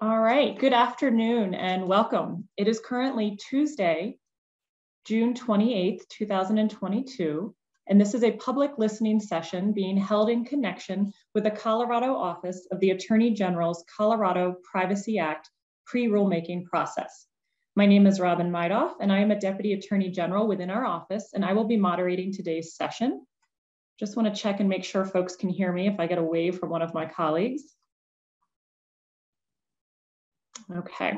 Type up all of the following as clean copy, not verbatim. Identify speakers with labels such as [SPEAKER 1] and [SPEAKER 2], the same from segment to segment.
[SPEAKER 1] All right, good afternoon and welcome. It is currently Tuesday, June 28th, 2022, and this is a public listening session being held in connection with the Colorado Office of the Attorney General's Colorado Privacy Act pre-rulemaking process. My name is Robin Meidoff, and I am a Deputy Attorney General within our office, and I will be moderating today's session. Just want to check and make sure folks can hear me if I get a wave from one of my colleagues. Okay,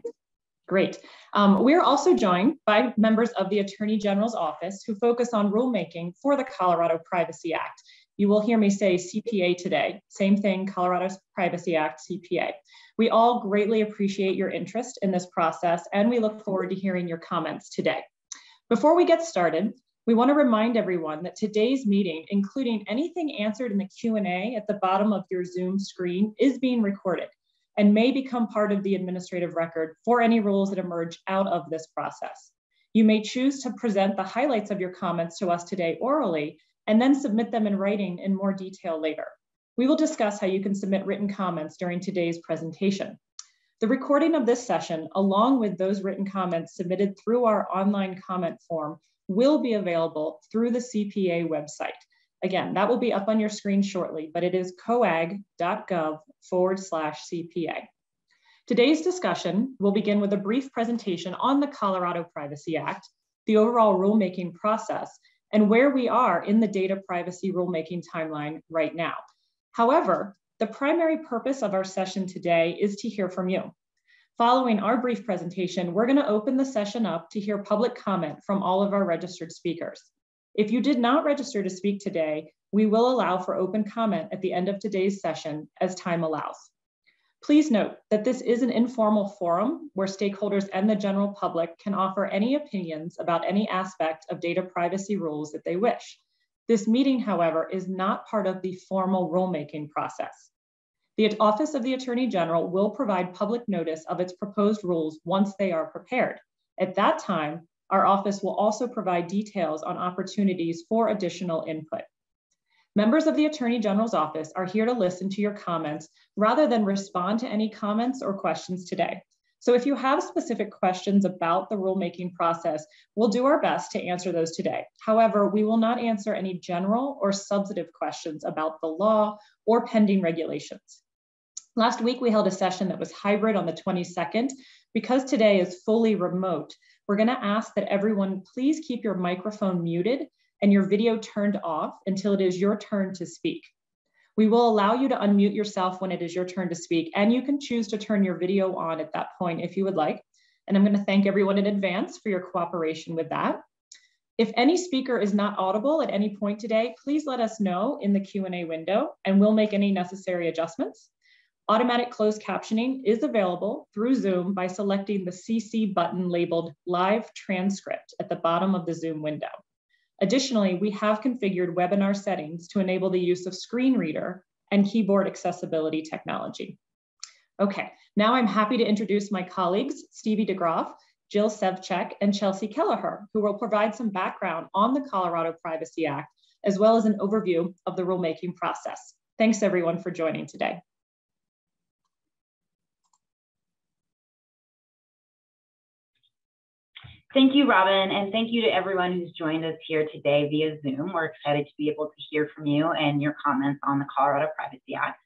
[SPEAKER 1] great. We're also joined by members of the Attorney General's office who focus on rulemaking for the Colorado Privacy Act. You will hear me say CPA today. Same thing, Colorado's Privacy Act, CPA. We all greatly appreciate your interest in this process, and we look forward to hearing your comments today. Before we get started, we want to remind everyone that today's meeting, including anything answered in the Q&A at the bottom of your Zoom screen, is being recorded and may become part of the administrative record for any rules that emerge out of this process. You may choose to present the highlights of your comments to us today orally and then submit them in writing in more detail later. We will discuss how you can submit written comments during today's presentation. The recording of this session, along with those written comments submitted through our online comment form, will be available through the CPA website. Again, that will be up on your screen shortly, but it is coag.gov/CPA. Today's discussion will begin with a brief presentation on the Colorado Privacy Act, the overall rulemaking process, and where we are in the data privacy rulemaking timeline right now. However, the primary purpose of our session today is to hear from you. Following our brief presentation, we're going to open the session up to hear public comment from all of our registered speakers. If you did not register to speak today, we will allow for open comment at the end of today's session as time allows. Please note that this is an informal forum where stakeholders and the general public can offer any opinions about any aspect of data privacy rules that they wish. This meeting, however, is not part of the formal rulemaking process. The Office of the Attorney General will provide public notice of its proposed rules once they are prepared. At that time, our office will also provide details on opportunities for additional input. Members of the Attorney General's office are here to listen to your comments rather than respond to any comments or questions today. So if you have specific questions about the rulemaking process, we'll do our best to answer those today. However, we will not answer any general or substantive questions about the law or pending regulations. Last week, we held a session that was hybrid on the 22nd. Because today is fully remote, we're going to ask that everyone please keep your microphone muted and your video turned off until it is your turn to speak. We will allow you to unmute yourself when it is your turn to speak, and you can choose to turn your video on at that point if you would like. And I'm going to thank everyone in advance for your cooperation with that. If any speaker is not audible at any point today, please let us know in the Q&A window, and we'll make any necessary adjustments. Automatic closed captioning is available through Zoom by selecting the CC button labeled Live Transcript at the bottom of the Zoom window. Additionally, we have configured webinar settings to enable the use of screen reader and keyboard accessibility technology. Okay, now I'm happy to introduce my colleagues, Stevie DeGroff, Jill Sevcek, and Chelsea Kelleher, who will provide some background on the Colorado Privacy Act, as well as an overview of the rulemaking process. Thanks everyone for joining today.
[SPEAKER 2] Thank you, Robin, and thank you to everyone who's joined us here today via Zoom. We're excited to be able to hear from you and your comments on the Colorado Privacy Act.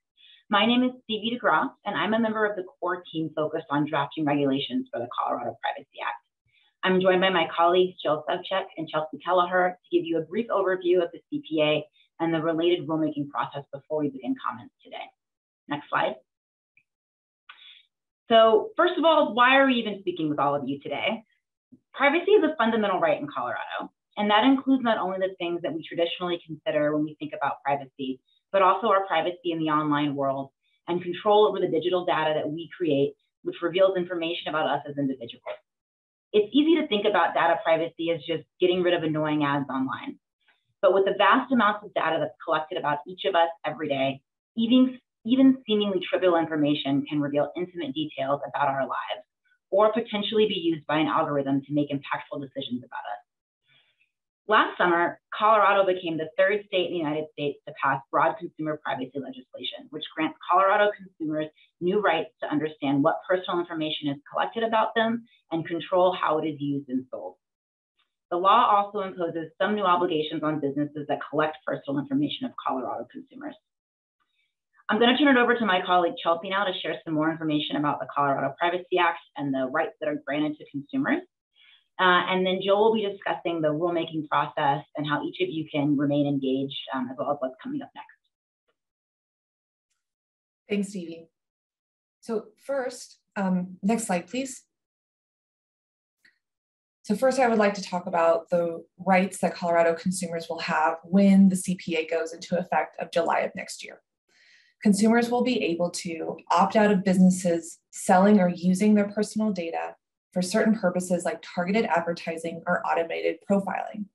[SPEAKER 2] My name is Stevie DeGroff, and I'm a member of the core team focused on drafting regulations for the Colorado Privacy Act. I'm joined by my colleagues, Jill Sevcek and Chelsea Kelleher, to give you a brief overview of the CPA and the related rulemaking process before we begin comments today. Next slide. So first of all, why are we even speaking with all of you today? Privacy is a fundamental right in Colorado, and that includes not only the things that we traditionally consider when we think about privacy, but also our privacy in the online world and control over the digital data that we create, which reveals information about us as individuals. It's easy to think about data privacy as just getting rid of annoying ads online. But with the vast amounts of data that's collected about each of us every day, even seemingly trivial information can reveal intimate details about our lives, or potentially be used by an algorithm to make impactful decisions about us. Last summer, Colorado became the third state in the United States to pass broad consumer privacy legislation, which grants Colorado consumers new rights to understand what personal information is collected about them and control how it is used and sold. The law also imposes some new obligations on businesses that collect personal information of Colorado consumers. I'm going to turn it over to my colleague Chelsea now to share some more information about the Colorado Privacy Act and the rights that are granted to consumers. And then Jill will be discussing the rulemaking process and how each of you can remain engaged, as well as what's coming up next.
[SPEAKER 3] Thanks, Stevie. So first, next slide, please. So first, I would like to talk about the rights that Colorado consumers will have when the CPA goes into effect of July of next year. Consumers will be able to opt out of businesses selling or using their personal data for certain purposes like targeted advertising or automated profiling.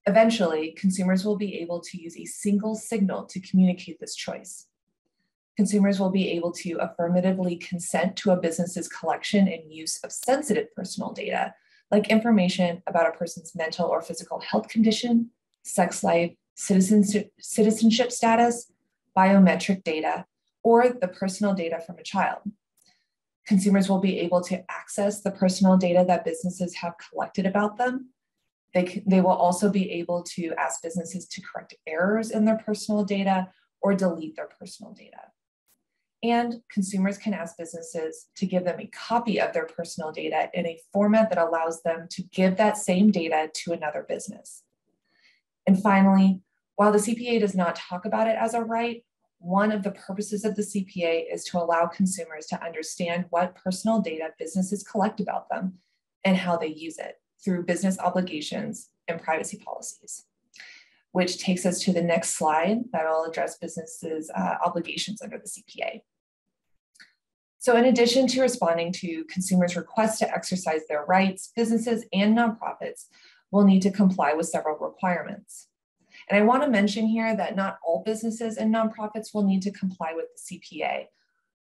[SPEAKER 3] Eventually, consumers will be able to use a single signal to communicate this choice. Consumers will be able to affirmatively consent to a business's collection and use of sensitive personal data, like information about a person's mental or physical health condition, sex life, citizenship status, biometric data, or the personal data from a child. Consumers will be able to access the personal data that businesses have collected about them. They will also be able to ask businesses to correct errors in their personal data or delete their personal data. And consumers can ask businesses to give them a copy of their personal data in a format that allows them to give that same data to another business. And finally, while the CPA does not talk about it as a right, one of the purposes of the CPA is to allow consumers to understand what personal data businesses collect about them and how they use it through business obligations and privacy policies, which takes us to the next slide that will address businesses' obligations under the CPA. So in addition to responding to consumers' requests to exercise their rights, businesses and nonprofits will need to comply with several requirements. And I want to mention here that not all businesses and nonprofits will need to comply with the CPA.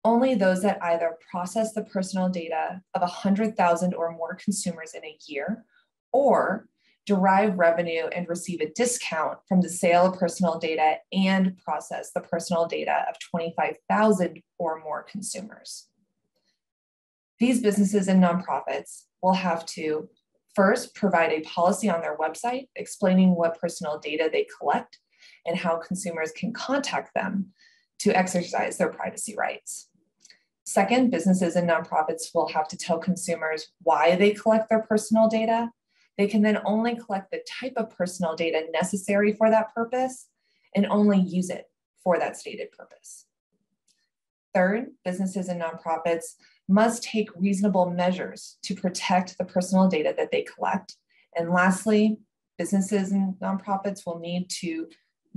[SPEAKER 3] Only those that either process the personal data of 100,000 or more consumers in a year, or derive revenue and receive a discount from the sale of personal data and process the personal data of 25,000 or more consumers. These businesses and nonprofits will have to first provide a policy on their website explaining what personal data they collect and how consumers can contact them to exercise their privacy rights. Second, businesses and nonprofits will have to tell consumers why they collect their personal data. They can then only collect the type of personal data necessary for that purpose and only use it for that stated purpose. Third, businesses and nonprofits must take reasonable measures to protect the personal data that they collect. And lastly, businesses and nonprofits will need to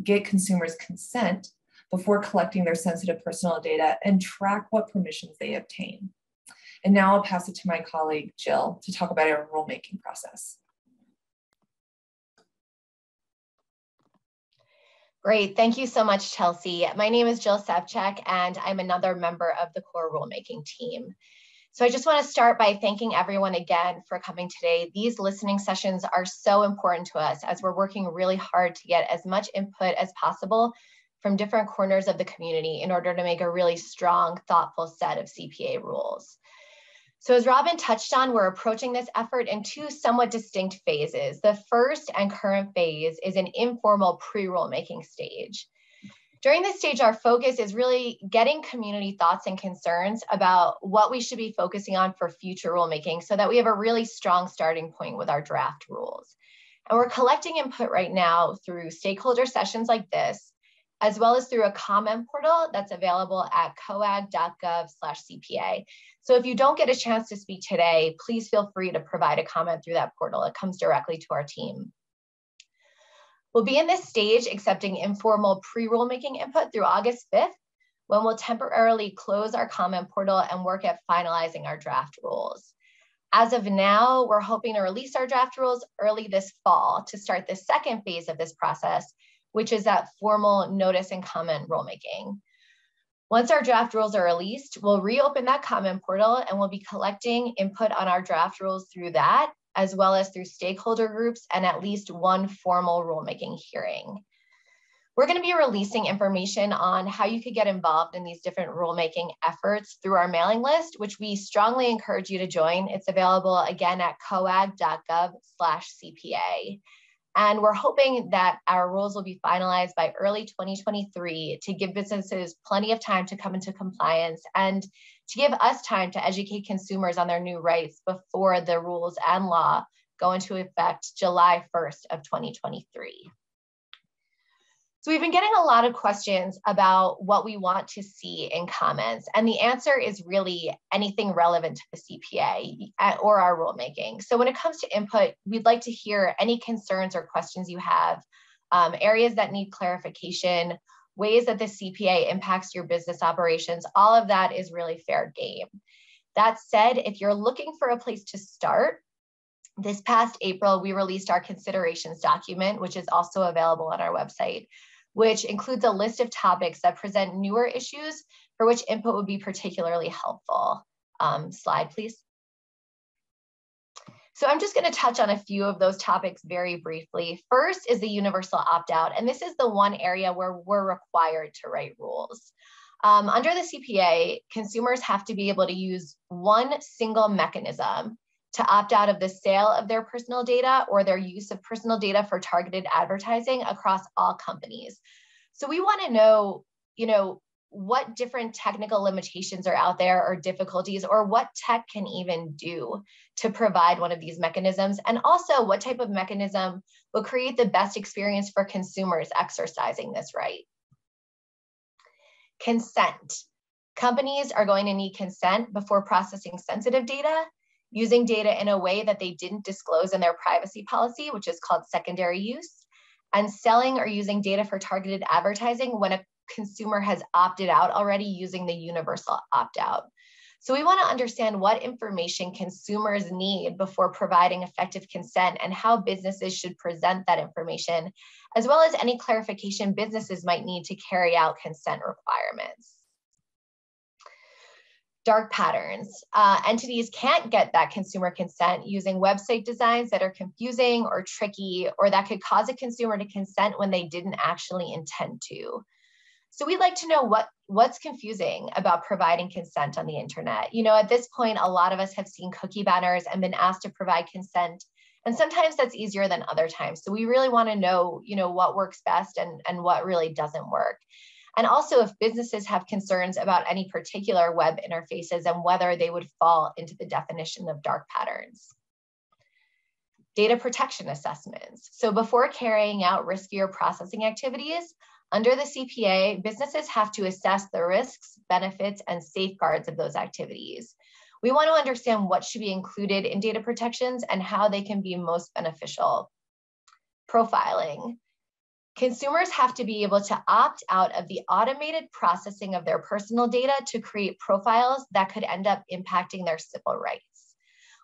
[SPEAKER 3] get consumers' consent before collecting their sensitive personal data and track what permissions they obtain. And now I'll pass it to my colleague, Jill, to talk about our rulemaking process.
[SPEAKER 4] Great, thank you so much, Chelsea. My name is Jill Sevchek, and I'm another member of the core rulemaking team. So I just want to start by thanking everyone again for coming today. These listening sessions are so important to us as we're working really hard to get as much input as possible from different corners of the community in order to make a really strong, thoughtful set of CPA rules. So as Robin touched on, we're approaching this effort in two somewhat distinct phases. The first and current phase is an informal pre-rulemaking stage. During this stage, our focus is really getting community thoughts and concerns about what we should be focusing on for future rulemaking so that we have a really strong starting point with our draft rules. And we're collecting input right now through stakeholder sessions like this, as well as through a comment portal that's available at coag.gov/CPA. So if you don't get a chance to speak today, please feel free to provide a comment through that portal. It comes directly to our team. We'll be in this stage accepting informal pre-rulemaking input through August 5th, when we'll temporarily close our comment portal and work at finalizing our draft rules. As of now, we're hoping to release our draft rules early this fall to start the second phase of this process, which is that formal notice and comment rulemaking. Once our draft rules are released, we'll reopen that comment portal and we'll be collecting input on our draft rules through that. as well as through stakeholder groups and at least one formal rulemaking hearing. We're going to be releasing information on how you could get involved in these different rulemaking efforts through our mailing list, which we strongly encourage you to join. It's available again at coag.gov/CPA. And we're hoping that our rules will be finalized by early 2023 to give businesses plenty of time to come into compliance and to give us time to educate consumers on their new rights before the rules and law go into effect July 1st of 2023. So we've been getting a lot of questions about what we want to see in comments, and the answer is really anything relevant to the CPA or our rulemaking. So when it comes to input, we'd like to hear any concerns or questions you have, areas that need clarification, ways that the CPA impacts your business operations. All of that is really fair game. That said, if you're looking for a place to start, this past April, we released our considerations document, which is also available on our website, which includes a list of topics that present newer issues for which input would be particularly helpful. Slide, please. So I'm just going to touch on a few of those topics very briefly. First is the universal opt-out, and this is the one area where we're required to write rules. Under the CPA, consumers have to be able to use one single mechanism to opt out of the sale of their personal data or their use of personal data for targeted advertising across all companies. So we want to know, what different technical limitations are out there or difficulties, or what tech can even do to provide one of these mechanisms, and also what type of mechanism will create the best experience for consumers exercising this right. Consent. Companies are going to need consent before processing sensitive data, using data in a way that they didn't disclose in their privacy policy, which is called secondary use, and selling or using data for targeted advertising when a consumer has opted out already using the universal opt-out. So we want to understand what information consumers need before providing effective consent and how businesses should present that information, as well as any clarification businesses might need to carry out consent requirements. Dark patterns. Entities can't get that consumer consent using website designs that are confusing or tricky, or that could cause a consumer to consent when they didn't actually intend to. So we'd like to know what's confusing about providing consent on the internet. At this point, a lot of us have seen cookie banners and been asked to provide consent, and sometimes that's easier than other times. So we really want to know, what works best and what really doesn't work. And also if businesses have concerns about any particular web interfaces and whether they would fall into the definition of dark patterns. Data protection assessments. So before carrying out riskier processing activities, under the CPA, businesses have to assess the risks, benefits, and safeguards of those activities. We want to understand what should be included in data protections and how they can be most beneficial. Profiling. Consumers have to be able to opt out of the automated processing of their personal data to create profiles that could end up impacting their civil rights.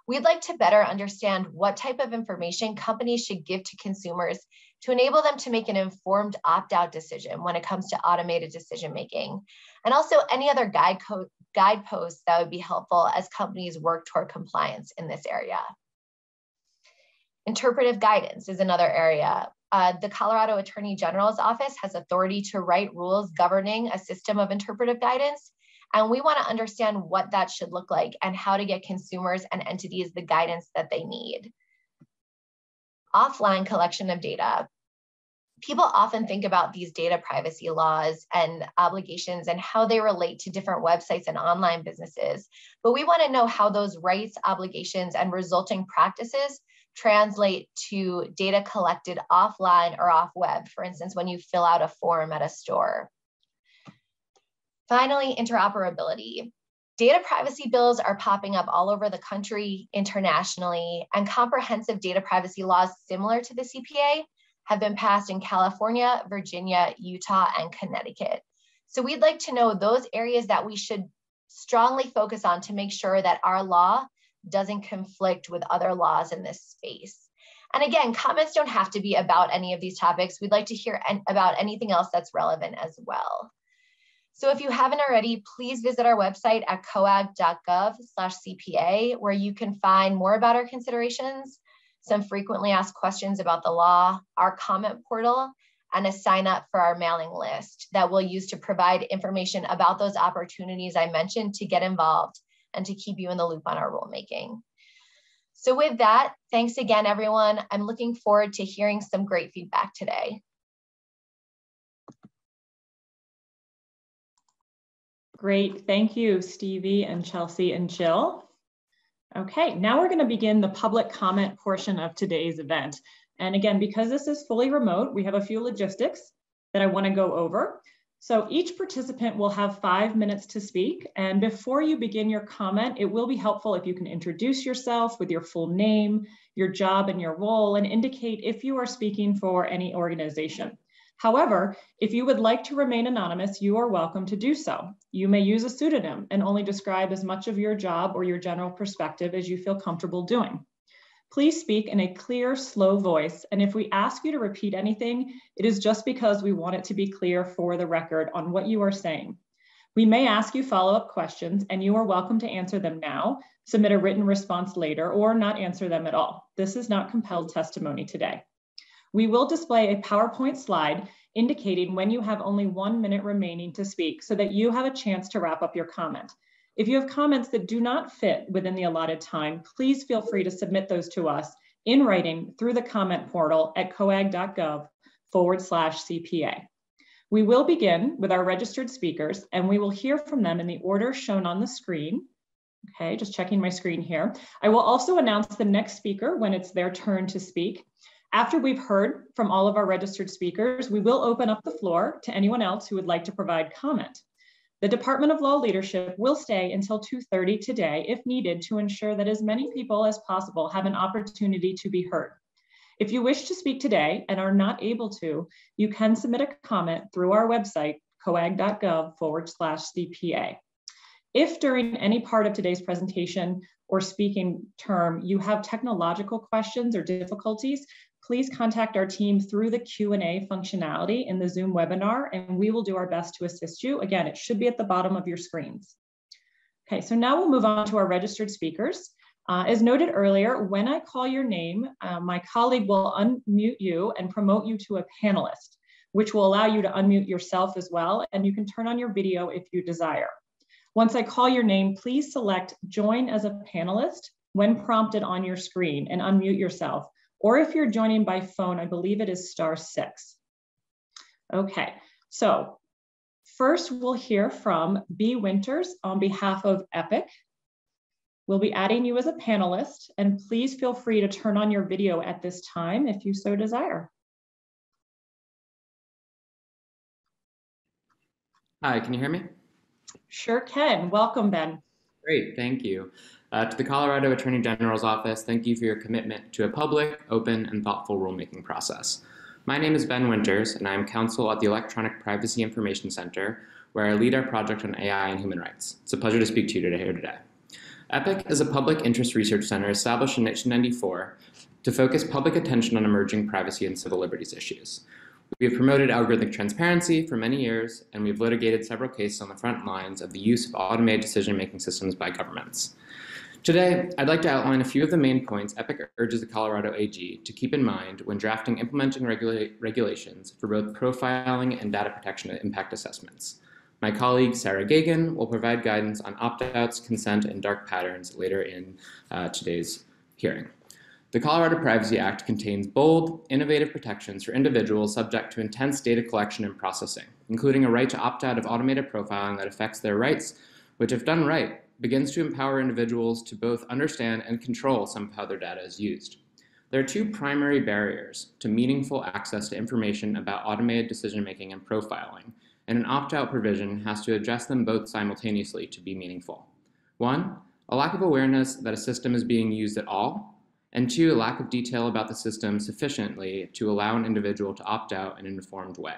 [SPEAKER 4] We'd like to better understand what type of information companies should give to consumers to enable them to make an informed opt-out decision when it comes to automated decision-making, and also any other guideposts that would be helpful as companies work toward compliance in this area. Interpretive guidance is another area. The Colorado Attorney General's Office has authority to write rules governing a system of interpretive guidance, and we want to understand what that should look like and how to get consumers and entities the guidance that they need. Offline collection of data. People often think about these data privacy laws and obligations and how they relate to different websites and online businesses, but we want to know how those rights, obligations, and resulting practices translate to data collected offline or off web, for instance, when you fill out a form at a store. Finally, interoperability. Data privacy bills are popping up all over the country, internationally, and comprehensive data privacy laws similar to the CPA have been passed in California, Virginia, Utah, and Connecticut. So we'd like to know those areas that we should strongly focus on to make sure that our law doesn't conflict with other laws in this space. And again, comments don't have to be about any of these topics. We'd like to hear about anything else that's relevant as well. So if you haven't already, please visit our website at coag.gov/CPA, where you can find more about our considerations, some frequently asked questions about the law, our comment portal, and a sign up for our mailing list that we'll use to provide information about those opportunities I mentioned to get involved and to keep you in the loop on our rulemaking. So with that, thanks again, everyone. I'm looking forward to hearing some great feedback today.
[SPEAKER 1] Great, thank you, Stevie and Chelsea and Jill. Okay, now we're gonna begin the public comment portion of today's event. And again, because this is fully remote, we have a few logistics that I wanna go over. So each participant will have 5 minutes to speak. And before you begin your comment, it will be helpful if you can introduce yourself with your full name, your job and your role, and indicate if you are speaking for any organization. However, if you would like to remain anonymous, you are welcome to do so. You may use a pseudonym and only describe as much of your job or your general perspective as you feel comfortable doing. Please speak in a clear, slow voice, and if we ask you to repeat anything, it is just because we want it to be clear for the record on what you are saying. We may ask you follow-up questions, and you are welcome to answer them now, submit a written response later, or not answer them at all. This is not compelled testimony today. We will display a PowerPoint slide indicating when you have only 1 minute remaining to speak so that you have a chance to wrap up your comment. If you have comments that do not fit within the allotted time, please feel free to submit those to us in writing through the comment portal at coag.gov/CPA. We will begin with our registered speakers, and we will hear from them in the order shown on the screen. Okay, just checking my screen here. I will also announce the next speaker when it's their turn to speak. After we've heard from all of our registered speakers, we will open up the floor to anyone else who would like to provide comment. The Department of Law Leadership will stay until 2:30 today if needed to ensure that as many people as possible have an opportunity to be heard. If you wish to speak today and are not able to, you can submit a comment through our website, coag.gov/CPA. If during any part of today's presentation or speaking term you have technological questions or difficulties, please contact our team through the Q&A functionality in the Zoom webinar, and we will do our best to assist you. Again, it should be at the bottom of your screens. Okay, so now we'll move on to our registered speakers. As noted earlier, when I call your name, my colleague will unmute you and promote you to a panelist, which will allow you to unmute yourself as well, and you can turn on your video if you desire. Once I call your name, please select Join as a Panelist when prompted on your screen and unmute yourself. Or if you're joining by phone, I believe it is *6. Okay, so first we'll hear from B. Winters on behalf of Epic. We'll be adding you as a panelist, and please feel free to turn on your video at this time if you so desire.
[SPEAKER 5] Hi, can you hear me?
[SPEAKER 1] Sure can. Welcome, Ben.
[SPEAKER 5] Great, thank you. To the Colorado Attorney General's Office, thank you for your commitment to a public, open, and thoughtful rulemaking process. My name is Ben Winters, and I am counsel at the Electronic Privacy Information Center, where I lead our project on AI and human rights. It's a pleasure to speak to you today. EPIC is a public interest research center established in 1994 to focus public attention on emerging privacy and civil liberties issues. We have promoted algorithmic transparency for many years, and we've litigated several cases on the front lines of the use of automated decision-making systems by governments. Today, I'd like to outline a few of the main points EPIC urges the Colorado AG to keep in mind when drafting implementing regulations for both profiling and data protection impact assessments. My colleague, Sarah Gagan, will provide guidance on opt-outs, consent, and dark patterns later in today's hearing. The Colorado Privacy Act contains bold, innovative protections for individuals subject to intense data collection and processing, including a right to opt out of automated profiling that affects their rights, which, if done right, begins to empower individuals to both understand and control some of how their data is used. There are two primary barriers to meaningful access to information about automated decision-making and profiling, and an opt-out provision has to address them both simultaneously to be meaningful. One, a lack of awareness that a system is being used at all, and two, a lack of detail about the system sufficiently to allow an individual to opt out in an informed way.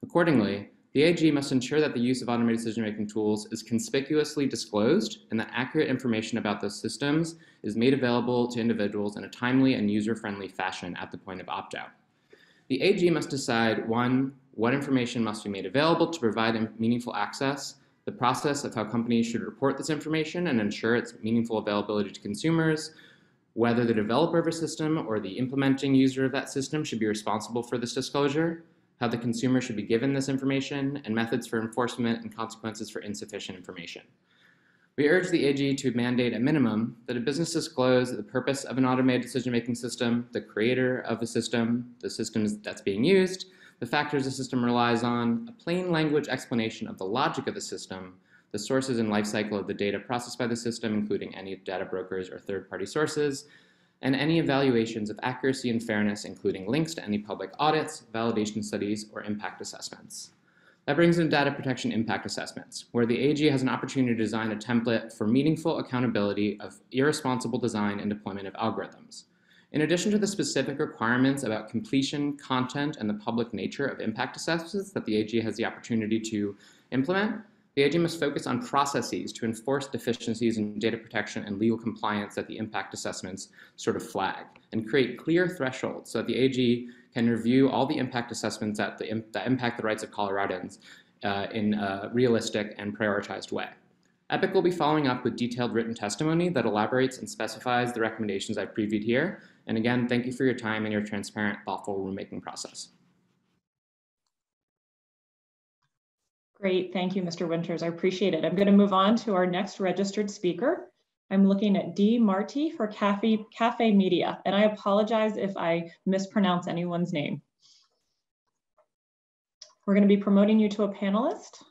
[SPEAKER 5] Accordingly, the AG must ensure that the use of automated decision-making tools is conspicuously disclosed and that accurate information about those systems is made available to individuals in a timely and user-friendly fashion at the point of opt-out. The AG must decide, one, what information must be made available to provide meaningful access, the process of how companies should report this information and ensure its meaningful availability to consumers, whether the developer of a system or the implementing user of that system should be responsible for this disclosure, how the consumer should be given this information, and methods for enforcement and consequences for insufficient information. We urge the AG to mandate at minimum that a business disclose the purpose of an automated decision-making system, the creator of the system that's being used, the factors the system relies on, a plain language explanation of the logic of the system, the sources and lifecycle of the data processed by the system, including any data brokers or third-party sources, and any evaluations of accuracy and fairness, including links to any public audits, validation studies, or impact assessments. That brings in data protection impact assessments, where the AG has an opportunity to design a template for meaningful accountability of irresponsible design and deployment of algorithms. In addition to the specific requirements about completion, content, and the public nature of impact assessments that the AG has the opportunity to implement, the AG must focus on processes to enforce deficiencies in data protection and legal compliance that the impact assessments sort of flag, and create clear thresholds so that the AG can review all the impact assessments that impact the rights of Coloradans in a realistic and prioritized way. EPIC will be following up with detailed written testimony that elaborates and specifies the recommendations I've previewed here. And again, thank you for your time and your transparent, thoughtful rulemaking process.
[SPEAKER 1] Great, thank you, Mr. Winters. I appreciate it. I'm going to move on to our next registered speaker. I'm looking at Dee Marti for Cafe Media, and I apologize if I mispronounce anyone's name. We're going to be promoting you to a panelist.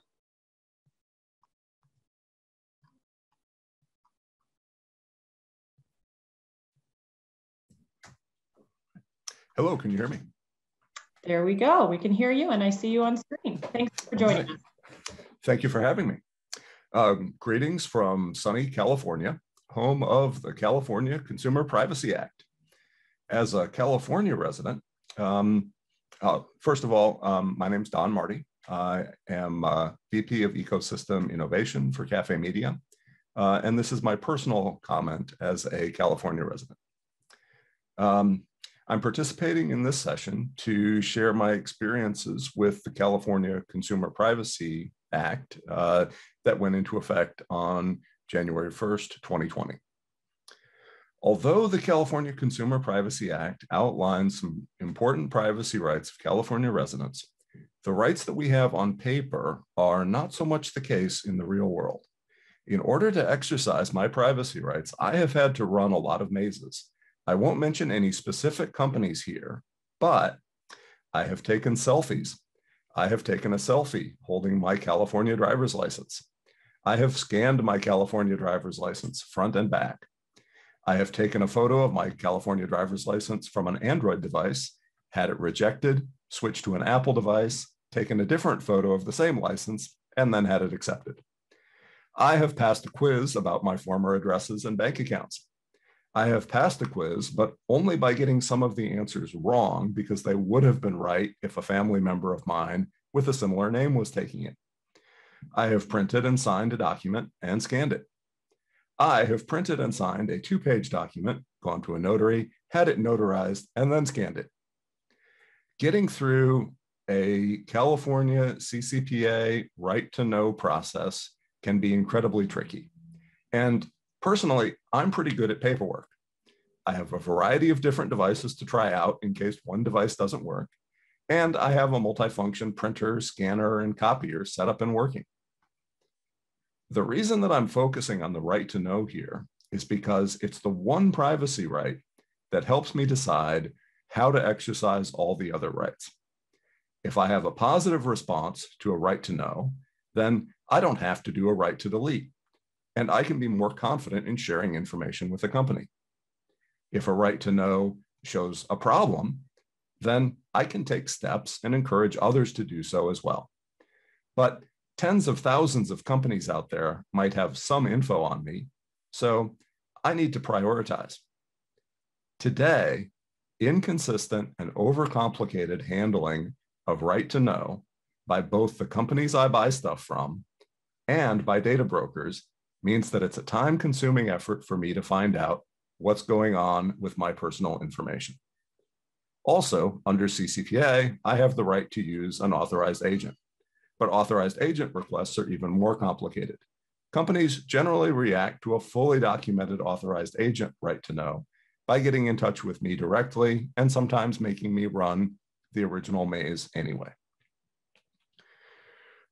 [SPEAKER 6] Hello, can you hear me?
[SPEAKER 1] There we go. We can hear you, and I see you on screen. Thanks for joining us.
[SPEAKER 6] Thank you for having me. Greetings from sunny California, home of the California Consumer Privacy Act. As a California resident, first of all, my name is Don Marti. I am VP of Ecosystem Innovation for Cafe Media, and this is my personal comment as a California resident. I'm participating in this session to share my experiences with the California Consumer Privacy Act that went into effect on January 1st, 2020. Although the California Consumer Privacy Act outlines some important privacy rights of California residents, the rights that we have on paper are not so much the case in the real world. In order to exercise my privacy rights, I have had to run a lot of mazes. I won't mention any specific companies here, but I have taken selfies. I have taken a selfie holding my California driver's license. I have scanned my California driver's license front and back. I have taken a photo of my California driver's license from an Android device, had it rejected, switched to an Apple device, taken a different photo of the same license, and then had it accepted. I have passed a quiz about my former addresses and bank accounts. I have passed a quiz, but only by getting some of the answers wrong because they would have been right if a family member of mine with a similar name was taking it. I have printed and signed a document and scanned it. I have printed and signed a 2-page document, gone to a notary, had it notarized, and then scanned it. Getting through a California CCPA right to know process can be incredibly tricky. And personally, I'm pretty good at paperwork. I have a variety of different devices to try out in case one device doesn't work. And I have a multifunction printer, scanner, and copier set up and working. The reason that I'm focusing on the right to know here is because it's the one privacy right that helps me decide how to exercise all the other rights. If I have a positive response to a right to know, then I don't have to do a right to delete, and I can be more confident in sharing information with the company. If a right to know shows a problem, then I can take steps and encourage others to do so as well. But tens of thousands of companies out there might have some info on me, so I need to prioritize. Today, inconsistent and overcomplicated handling of right to know by both the companies I buy stuff from and by data brokers means that it's a time-consuming effort for me to find out what's going on with my personal information. Also, under CCPA, I have the right to use an authorized agent, but authorized agent requests are even more complicated. Companies generally react to a fully documented authorized agent right to know by getting in touch with me directly and sometimes making me run the original maze anyway.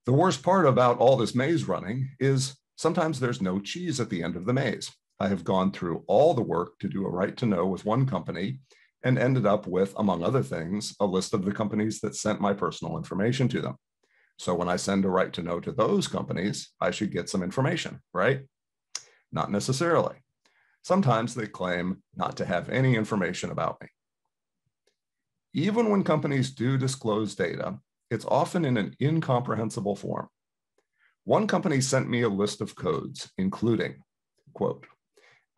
[SPEAKER 6] The worst part about all this maze running is sometimes there's no cheese at the end of the maze. I have gone through all the work to do a right to know with one company and ended up with, among other things, a list of the companies that sent my personal information to them. So when I send a right to know to those companies, I should get some information, right? Not necessarily. Sometimes they claim not to have any information about me. Even when companies do disclose data, it's often in an incomprehensible form. One company sent me a list of codes, including, quote,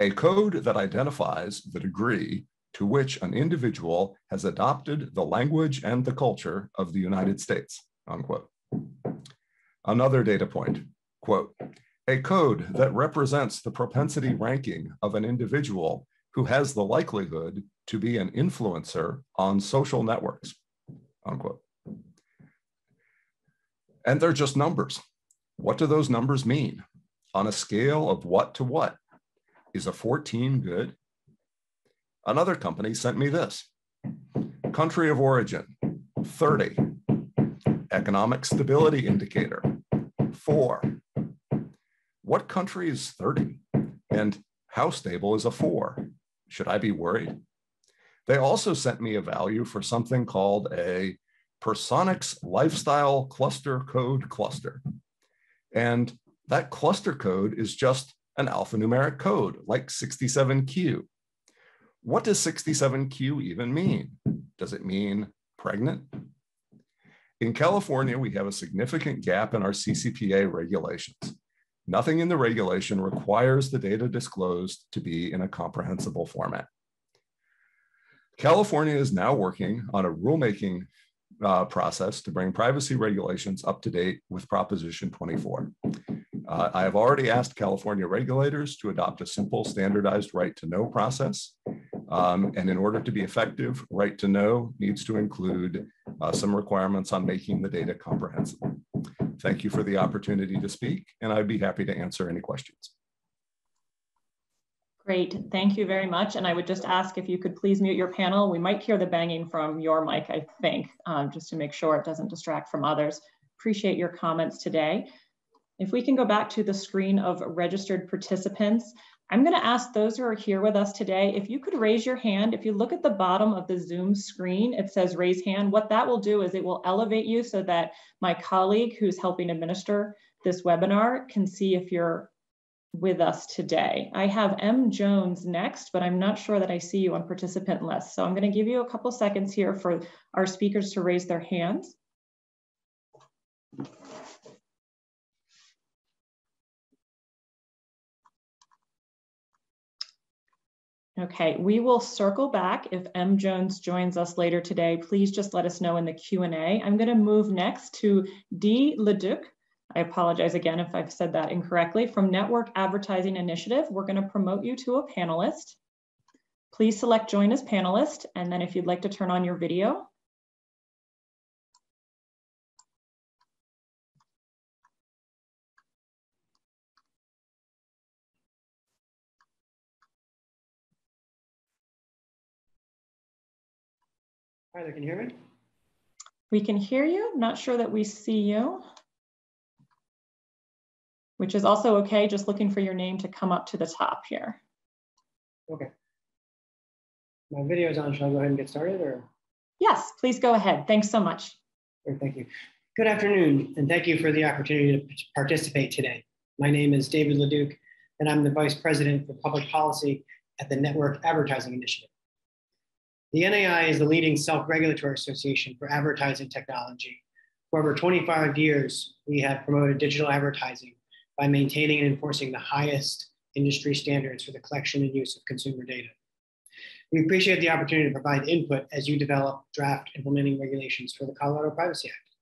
[SPEAKER 6] a code that identifies the degree to which an individual has adopted the language and the culture of the United States, unquote. Another data point, quote, a code that represents the propensity ranking of an individual who has the likelihood to be an influencer on social networks, unquote. And they're just numbers. What do those numbers mean? On a scale of what to what? Is a 14 good? Another company sent me this. Country of origin, 30. Economic stability indicator, 4. What country is 30? And how stable is a 4? Should I be worried? They also sent me a value for something called a Personix Lifestyle Cluster Code Cluster. And that cluster code is just an alphanumeric code like 67Q. What does 67Q even mean? Does it mean pregnant? In California, we have a significant gap in our CCPA regulations. Nothing in the regulation requires the data disclosed to be in a comprehensible format. California is now working on a rulemaking process to bring privacy regulations up to date with Proposition 24. I have already asked California regulators to adopt a simple standardized right to know process. And in order to be effective, right to know needs to include some requirements on making the data comprehensible. Thank you for the opportunity to speak, and I'd be happy to answer any questions.
[SPEAKER 1] Great, thank you very much. And I would just ask if you could please mute your panel. We might hear the banging from your mic, I think, just to make sure it doesn't distract from others. Appreciate your comments today. If we can go back to the screen of registered participants, I'm going to ask those who are here with us today, if you could raise your hand. If you look at the bottom of the Zoom screen, it says raise hand. What that will do is it will elevate you so that my colleague who's helping administer this webinar can see if you're with us today. I have M. Jones next, but I'm not sure that I see you on participant list. So I'm going to give you a couple seconds here for our speakers to raise their hands. Okay, we will circle back. If M. Jones joins us later today, please just let us know in the Q&A. I'm going to move next to D. Leduc. I apologize again if I've said that incorrectly. From Network Advertising Initiative, we're going to promote you to a panelist. Please select join as panelist, and then if you'd like to turn on your video.
[SPEAKER 7] Hi there, can you hear me?
[SPEAKER 1] We can hear you, not sure that we see you. Which is also okay, just looking for your name to come up to the top here.
[SPEAKER 7] Okay. My video is on, shall I go ahead and get started or?
[SPEAKER 1] Yes, please go ahead. Thanks so much.
[SPEAKER 7] Great, thank you. Good afternoon, and thank you for the opportunity to participate today. My name is David Leduc, and I'm the Vice President for Public Policy at the Network Advertising Initiative. The NAI is the leading self-regulatory association for advertising technology. For over 25 years, we have promoted digital advertising by maintaining and enforcing the highest industry standards for the collection and use of consumer data. We appreciate the opportunity to provide input as you develop draft implementing regulations for the Colorado Privacy Act.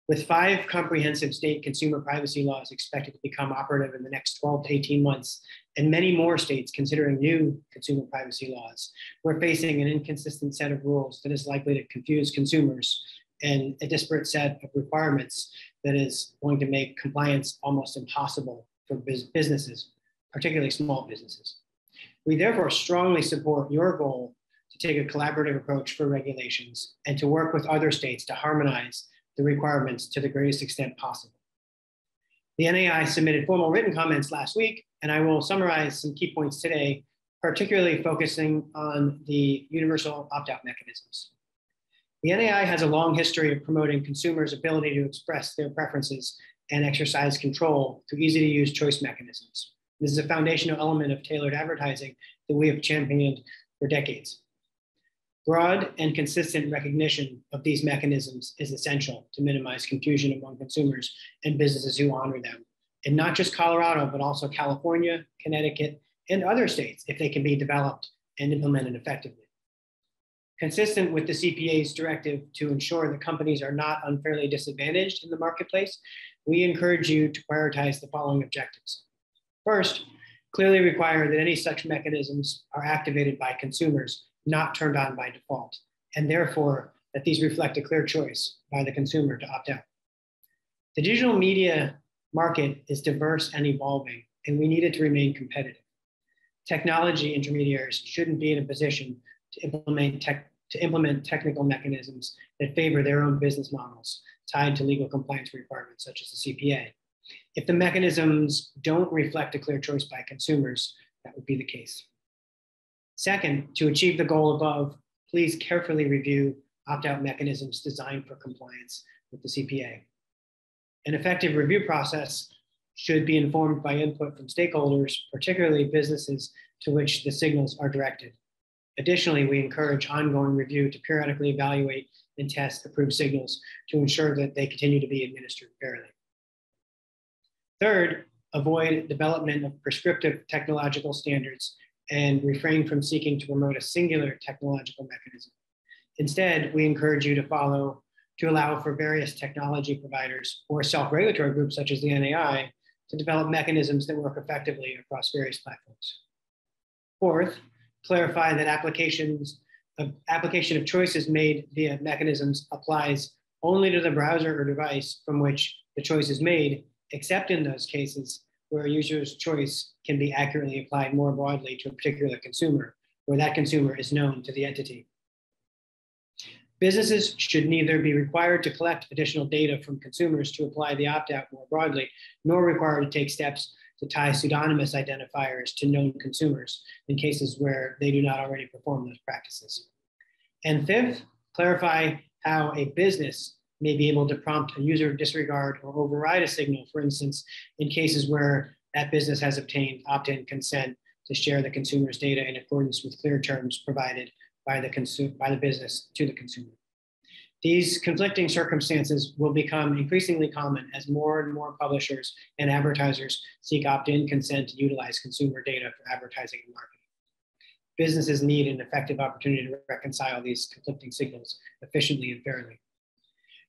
[SPEAKER 7] With 5 comprehensive state consumer privacy laws expected to become operative in the next 12 to 18 months, and many more states considering new consumer privacy laws, we're facing an inconsistent set of rules that is likely to confuse consumers and a disparate set of requirements that is going to make compliance almost impossible for businesses, particularly small businesses. We therefore strongly support your goal to take a collaborative approach for regulations and to work with other states to harmonize the requirements to the greatest extent possible. The NAI submitted formal written comments last week, and I will summarize some key points today, particularly focusing on the universal opt-out mechanisms. The NAI has a long history of promoting consumers' ability to express their preferences and exercise control through easy-to-use choice mechanisms. This is a foundational element of tailored advertising that we have championed for decades. Broad and consistent recognition of these mechanisms is essential to minimize confusion among consumers and businesses who honor them. And not just Colorado, but also California, Connecticut, and other states if they can be developed and implemented effectively. Consistent with the CPA's directive to ensure that companies are not unfairly disadvantaged in the marketplace, we encourage you to prioritize the following objectives. First, clearly require that any such mechanisms are activated by consumers, not turned on by default, and therefore that these reflect a clear choice by the consumer to opt out. The digital media market is diverse and evolving, and we need it to remain competitive. Technology intermediaries shouldn't be in a position to implement technical mechanisms that favor their own business models tied to legal compliance requirements such as the CPA. If the mechanisms don't reflect a clear choice by consumers, that would be the case. Second, to achieve the goal above, please carefully review opt-out mechanisms designed for compliance with the CPA. An effective review process should be informed by input from stakeholders, particularly businesses to which the signals are directed. Additionally, we encourage ongoing review to periodically evaluate and test approved signals to ensure that they continue to be administered fairly. Third, avoid development of prescriptive technological standards and refrain from seeking to promote a singular technological mechanism. Instead, we encourage you to allow for various technology providers or self-regulatory groups such as the NAI to develop mechanisms that work effectively across various platforms. Fourth, clarify that application of choices made via mechanisms applies only to the browser or device from which the choice is made, except in those cases where a user's choice can be accurately applied more broadly to a particular consumer, where that consumer is known to the entity. Businesses should neither be required to collect additional data from consumers to apply the opt-out more broadly, nor required to take steps to tie pseudonymous identifiers to known consumers in cases where they do not already perform those practices. And fifth, clarify how a business may be able to prompt a user disregard or override a signal, for instance, in cases where that business has obtained opt-in consent to share the consumer's data in accordance with clear terms provided by the business to the consumer. These conflicting circumstances will become increasingly common as more and more publishers and advertisers seek opt-in consent to utilize consumer data for advertising and marketing. Businesses need an effective opportunity to reconcile these conflicting signals efficiently and fairly.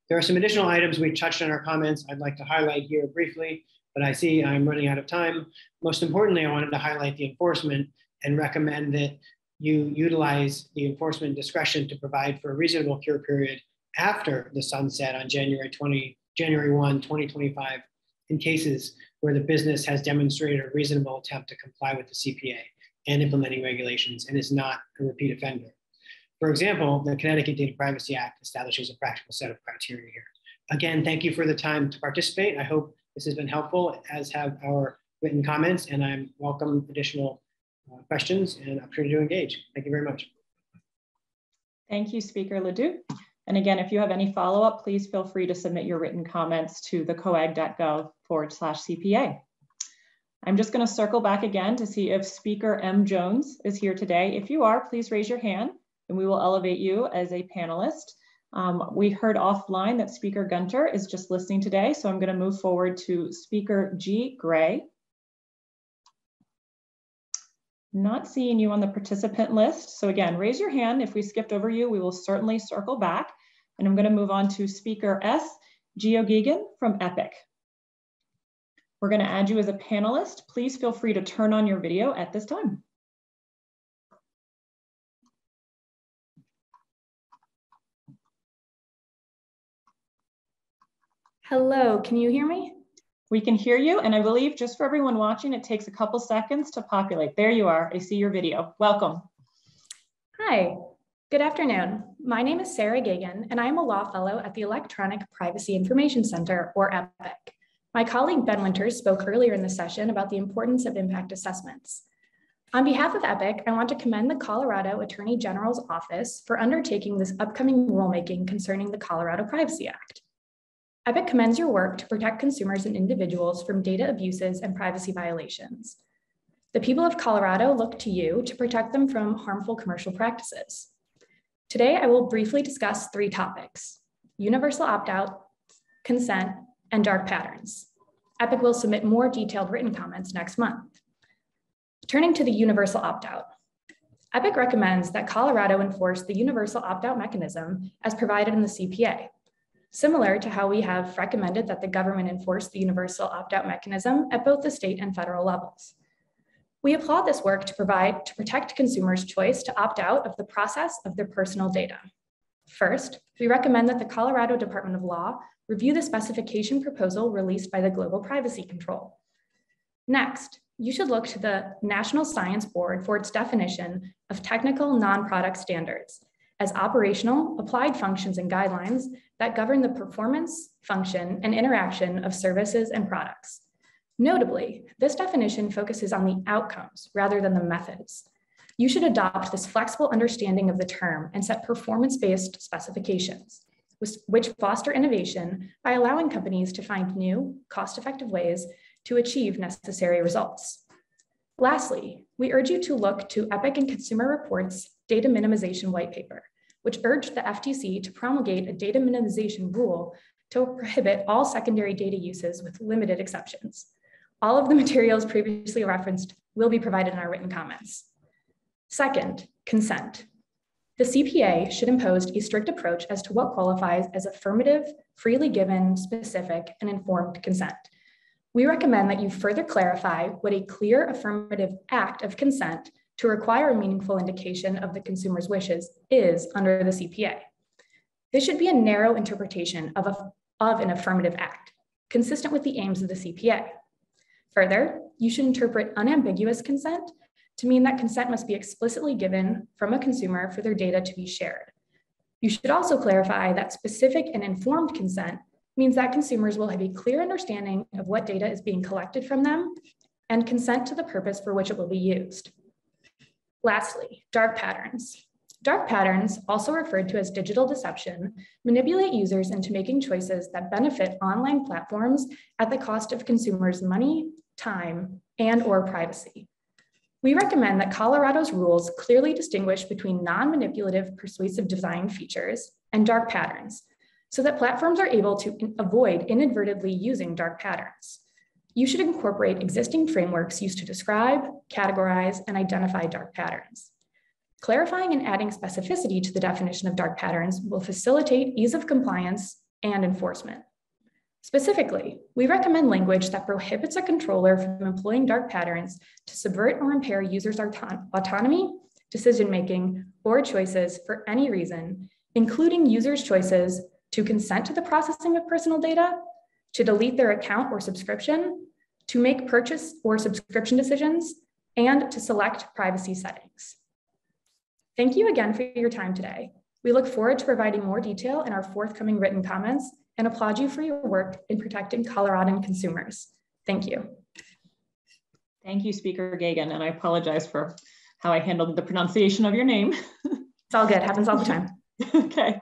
[SPEAKER 7] There are some additional items we touched on our comments I'd like to highlight here briefly, but I see I'm running out of time. Most importantly, I wanted to highlight the enforcement and recommend that you utilize the enforcement discretion to provide for a reasonable cure period after the sunset on January 1, 2025, in cases where the business has demonstrated a reasonable attempt to comply with the CPA and implementing regulations and is not a repeat offender. For example, the Connecticut Data Privacy Act establishes a practical set of criteria here. Again, thank you for the time to participate. I hope this has been helpful, as have our written comments, and I welcome additional questions and opportunity to engage. Thank you very much.
[SPEAKER 1] Thank you, Speaker Leduc. And again, if you have any follow-up, please feel free to submit your written comments to thecoag.gov/CPA. I'm just going to circle back again to see if Speaker M. Jones is here today. If you are, please raise your hand and we will elevate you as a panelist. We heard offline that Speaker Gunter is just listening today, so I'm going to move forward to Speaker G. Gray. Not seeing you on the participant list. So again, raise your hand. If we skipped over you, we will certainly circle back. And I'm going to move on to Speaker S. Gio Geoghegan from Epic. We're going to add you as a panelist. Please feel free to turn on your video at this time.
[SPEAKER 8] Hello, can you hear me?
[SPEAKER 1] We can hear you, and I believe just for everyone watching, it takes a couple seconds to populate. There you are. I see your video. Welcome.
[SPEAKER 8] Hi, good afternoon. My name is Sarah Geoghegan, and I am a law fellow at the Electronic Privacy Information Center, or EPIC. My colleague Ben Winters spoke earlier in the session about the importance of impact assessments. On behalf of EPIC, I want to commend the Colorado Attorney General's Office for undertaking this upcoming rulemaking concerning the Colorado Privacy Act. EPIC commends your work to protect consumers and individuals from data abuses and privacy violations. The people of Colorado look to you to protect them from harmful commercial practices. Today, I will briefly discuss 3 topics: universal opt-out, consent, and dark patterns. EPIC will submit more detailed written comments next month. Turning to the universal opt-out, EPIC recommends that Colorado enforce the universal opt-out mechanism as provided in the CPA. Similar to how we have recommended that the government enforce the universal opt-out mechanism at both the state and federal levels. We applaud this work to protect consumers' choice to opt out of the process of their personal data. First, we recommend that the Colorado Department of Law review the specification proposal released by the Global Privacy Control. Next, you should look to the National Science Board for its definition of technical non-product standards as operational, applied functions and guidelines that govern the performance, function, and interaction of services and products. Notably, this definition focuses on the outcomes rather than the methods. You should adopt this flexible understanding of the term and set performance-based specifications, which foster innovation by allowing companies to find new, cost-effective ways to achieve necessary results. Lastly, we urge you to look to EPIC and Consumer Reports Data Minimization White Paper, which urged the FTC to promulgate a data minimization rule to prohibit all secondary data uses with limited exceptions. All of the materials previously referenced will be provided in our written comments. Second, consent. The CPA should impose a strict approach as to what qualifies as affirmative, freely given, specific, and informed consent. We recommend that you further clarify what a clear affirmative act of consent to require a meaningful indication of the consumer's wishes is under the CPA. This should be a narrow interpretation of an affirmative act, consistent with the aims of the CPA. Further, you should interpret unambiguous consent to mean that consent must be explicitly given from a consumer for their data to be shared. You should also clarify that specific and informed consent means that consumers will have a clear understanding of what data is being collected from them and consent to the purpose for which it will be used. Lastly, dark patterns. Dark patterns, also referred to as digital deception, manipulate users into making choices that benefit online platforms at the cost of consumers' money, time, and/or privacy. We recommend that Colorado's rules clearly distinguish between non-manipulative persuasive design features and dark patterns, so that platforms are able to avoid inadvertently using dark patterns. You should incorporate existing frameworks used to describe, categorize, and identify dark patterns. Clarifying and adding specificity to the definition of dark patterns will facilitate ease of compliance and enforcement. Specifically, we recommend language that prohibits a controller from employing dark patterns to subvert or impair users' autonomy, decision-making, or choices for any reason, including users' choices to consent to the processing of personal data, to delete their account or subscription, to make purchase or subscription decisions, and to select privacy settings. Thank you again for your time today. We look forward to providing more detail in our forthcoming written comments and applaud you for your work in protecting Coloradan consumers. Thank you.
[SPEAKER 1] Thank you, Speaker Geoghegan, and I apologize for how I handled the pronunciation of your name.
[SPEAKER 8] It's all good, happens all the time.
[SPEAKER 1] Okay,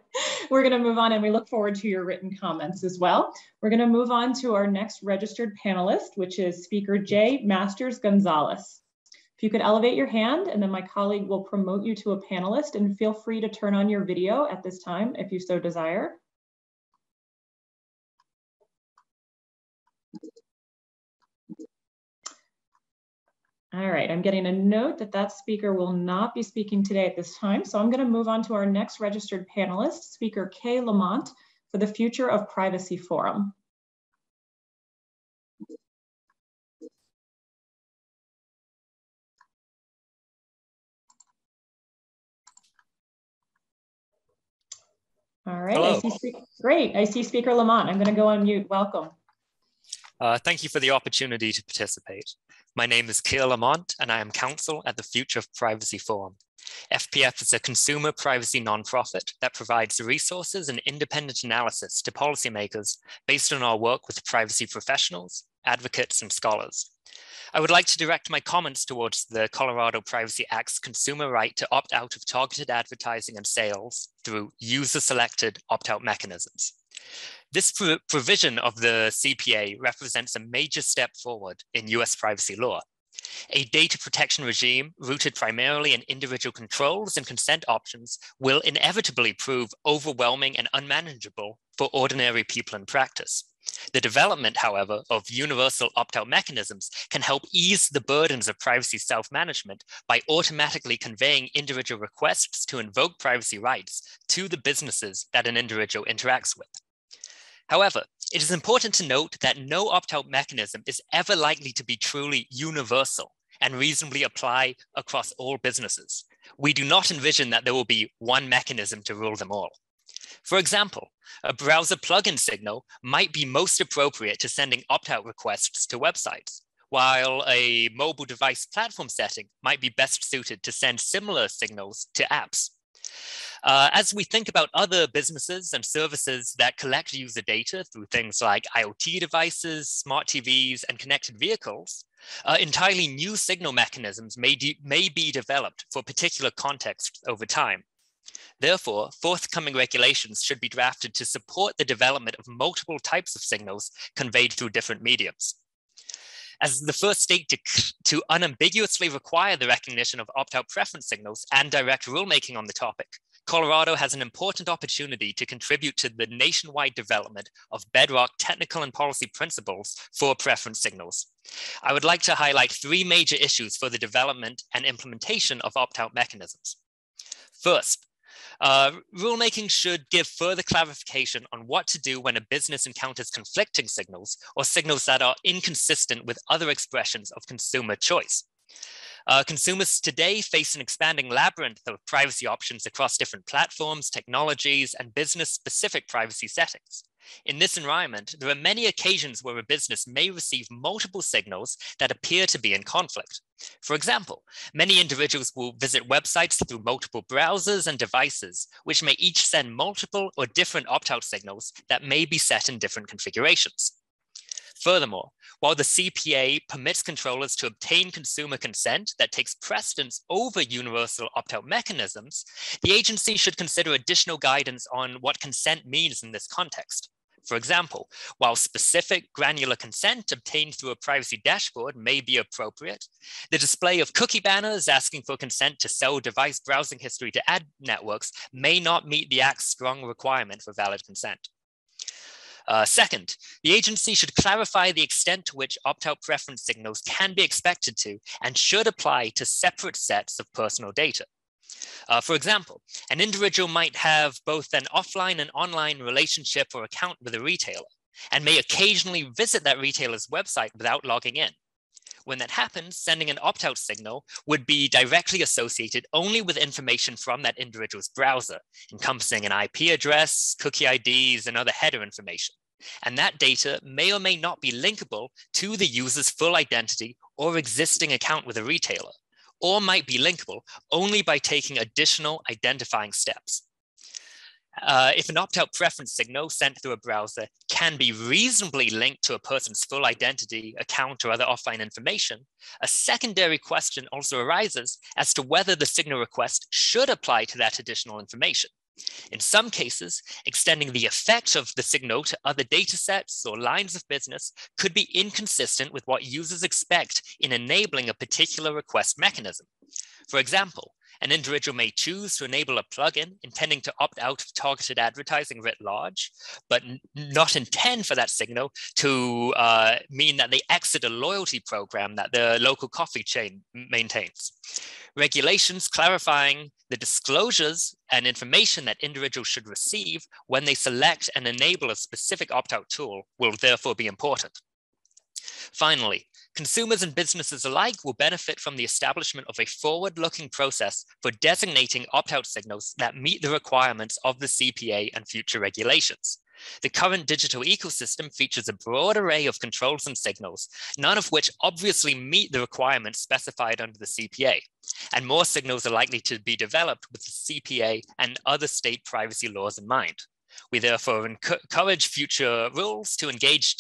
[SPEAKER 1] we're gonna move on and we look forward to your written comments as well. We're gonna move on to our next registered panelist, which is Speaker Jay Masters Gonzalez. If you could elevate your hand and then my colleague will promote you to a panelist, and feel free to turn on your video at this time if you so desire. All right, I'm getting a note that that speaker will not be speaking today at this time. So I'm going to move on to our next registered panelist, Speaker Kay Lamont for the Future of Privacy Forum. All right,
[SPEAKER 9] Hello.
[SPEAKER 1] Great. I see Speaker Lamont. I'm going to go on mute. Welcome.
[SPEAKER 9] Thank you for the opportunity to participate. My name is Keir Lamont, and I am counsel at the Future of Privacy Forum. FPF is a consumer privacy nonprofit that provides resources and independent analysis to policymakers based on our work with privacy professionals, advocates, and scholars. I would like to direct my comments towards the Colorado Privacy Act's consumer right to opt out of targeted advertising and sales through user-selected opt-out mechanisms. This provision of the CPA represents a major step forward in US privacy law. A data protection regime rooted primarily in individual controls and consent options will inevitably prove overwhelming and unmanageable for ordinary people in practice. The development, however, of universal opt-out mechanisms can help ease the burdens of privacy self-management by automatically conveying individual requests to invoke privacy rights to the businesses that an individual interacts with. However, it is important to note that no opt-out mechanism is ever likely to be truly universal and reasonably apply across all businesses. We do not envision that there will be one mechanism to rule them all. For example, a browser plugin signal might be most appropriate to sending opt-out requests to websites, while a mobile device platform setting might be best suited to send similar signals to apps. As we think about other businesses and services that collect user data through things like IoT devices, smart TVs, and connected vehicles, entirely new signal mechanisms may be developed for particular contexts over time. Therefore, forthcoming regulations should be drafted to support the development of multiple types of signals conveyed through different mediums. As the first state to unambiguously require the recognition of opt-out preference signals and direct rulemaking on the topic, Colorado has an important opportunity to contribute to the nationwide development of bedrock technical and policy principles for preference signals. I would like to highlight three major issues for the development and implementation of opt-out mechanisms. First, rulemaking should give further clarification on what to do when a business encounters conflicting signals or signals that are inconsistent with other expressions of consumer choice. Consumers today face an expanding labyrinth of privacy options across different platforms, technologies, and business-specific privacy settings. In this environment, there are many occasions where a business may receive multiple signals that appear to be in conflict. For example, many individuals will visit websites through multiple browsers and devices, which may each send multiple or different opt-out signals that may be set in different configurations. Furthermore, while the CPA permits controllers to obtain consumer consent that takes precedence over universal opt-out mechanisms, the agency should consider additional guidance on what consent means in this context. For example, while specific granular consent obtained through a privacy dashboard may be appropriate, the display of cookie banners asking for consent to sell device browsing history to ad networks may not meet the Act's strong requirement for valid consent. Second, the agency should clarify the extent to which opt-out preference signals can be expected to and should apply to separate sets of personal data. For example, an individual might have both an offline and online relationship or account with a retailer and may occasionally visit that retailer's website without logging in. When that happens, sending an opt-out signal would be directly associated only with information from that individual's browser, encompassing an IP address, cookie IDs, and other header information. And that data may or may not be linkable to the user's full identity or existing account with a retailer, or might be linkable only by taking additional identifying steps. If an opt-out preference signal sent through a browser can be reasonably linked to a person's full identity, account, or other offline information, a secondary question also arises as to whether the signal request should apply to that additional information. In some cases, extending the effect of the signal to other data sets or lines of business could be inconsistent with what users expect in enabling a particular request mechanism. For example, An individual may choose to enable a plugin intending to opt out of targeted advertising writ large, but not intend for that signal to mean that they exit a loyalty program that the local coffee chain maintains. Regulations clarifying the disclosures and information that individuals should receive when they select and enable a specific opt-out tool will therefore be important. Finally, consumers and businesses alike will benefit from the establishment of a forward-looking process for designating opt-out signals that meet the requirements of the CPA and future regulations. The current digital ecosystem features a broad array of controls and signals, none of which obviously meet the requirements specified under the CPA, and more signals are likely to be developed with the CPA and other state privacy laws in mind. We therefore encourage future rules to engage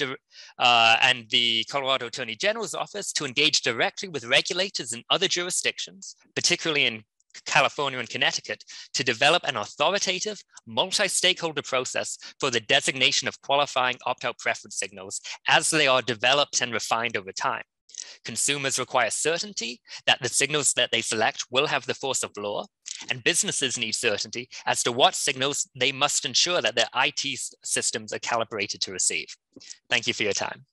[SPEAKER 9] and the Colorado Attorney General's Office to engage directly with regulators in other jurisdictions, particularly in California and Connecticut, to develop an authoritative, multi-stakeholder process for the designation of qualifying opt-out preference signals as they are developed and refined over time. Consumers require certainty that the signals that they select will have the force of law, and businesses need certainty as to what signals they must ensure that their IT systems are calibrated to receive. Thank you for your time.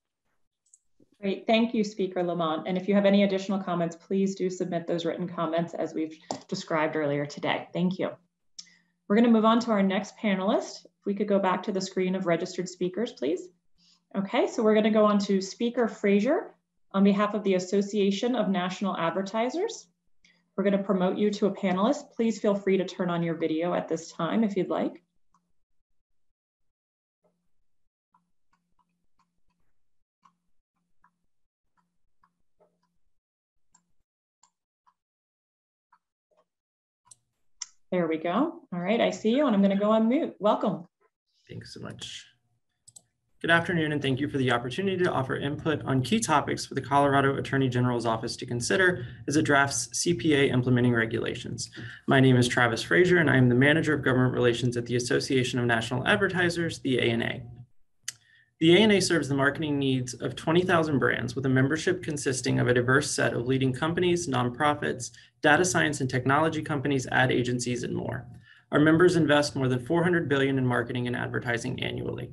[SPEAKER 1] Great, thank you, Speaker Lamont. And if you have any additional comments, please do submit those written comments as we've described earlier today. Thank you. We're going to move on to our next panelist. If we could go back to the screen of registered speakers, please. Okay, so we're going to go on to Speaker Frazier on behalf of the Association of National Advertisers. We're going to promote you to a panelist. Please feel free to turn on your video at this time if you'd like. There we go. All right, I see you, and I'm going to go on mute. Welcome.
[SPEAKER 10] Thanks so much. Good afternoon, and thank you for the opportunity to offer input on key topics for the Colorado Attorney General's Office to consider as it drafts CPA implementing regulations. My name is Travis Frazier, and I am the Manager of Government Relations at the Association of National Advertisers, the ANA. The ANA serves the marketing needs of 20,000 brands with a membership consisting of a diverse set of leading companies, nonprofits, data science and technology companies, ad agencies, and more. Our members invest more than $400 billion in marketing and advertising annually.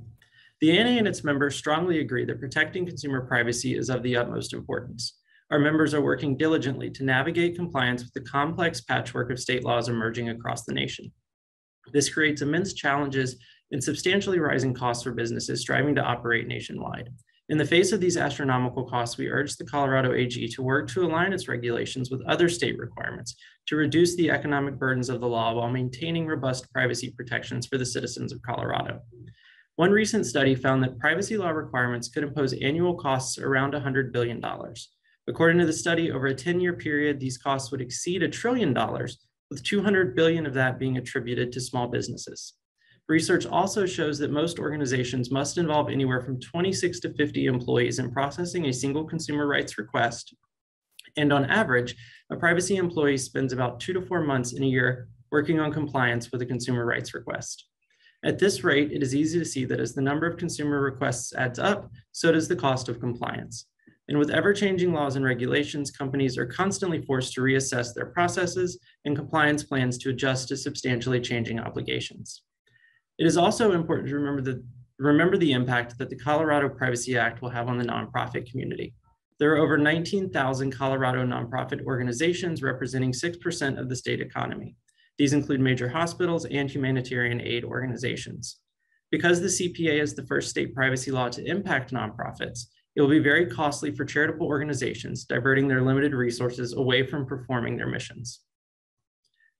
[SPEAKER 10] The ANA and its members strongly agree that protecting consumer privacy is of the utmost importance. Our members are working diligently to navigate compliance with the complex patchwork of state laws emerging across the nation. This creates immense challenges and substantially rising costs for businesses striving to operate nationwide. In the face of these astronomical costs, we urge the Colorado AG to work to align its regulations with other state requirements to reduce the economic burdens of the law while maintaining robust privacy protections for the citizens of Colorado. One recent study found that privacy law requirements could impose annual costs around $100 billion. According to the study, over a 10-year period, these costs would exceed $1 trillion, with $200 billion of that being attributed to small businesses. Research also shows that most organizations must involve anywhere from 26 to 50 employees in processing a single consumer rights request. And on average, a privacy employee spends about 2 to 4 months in a year working on compliance with a consumer rights request. At this rate, it is easy to see that as the number of consumer requests adds up, so does the cost of compliance. And with ever-changing laws and regulations, companies are constantly forced to reassess their processes and compliance plans to adjust to substantially changing obligations. It is also important to remember the impact that the Colorado Privacy Act will have on the nonprofit community. There are over 19,000 Colorado nonprofit organizations representing 6% of the state economy. These include major hospitals and humanitarian aid organizations. Because the CPA is the first state privacy law to impact nonprofits, it will be very costly for charitable organizations, diverting their limited resources away from performing their missions.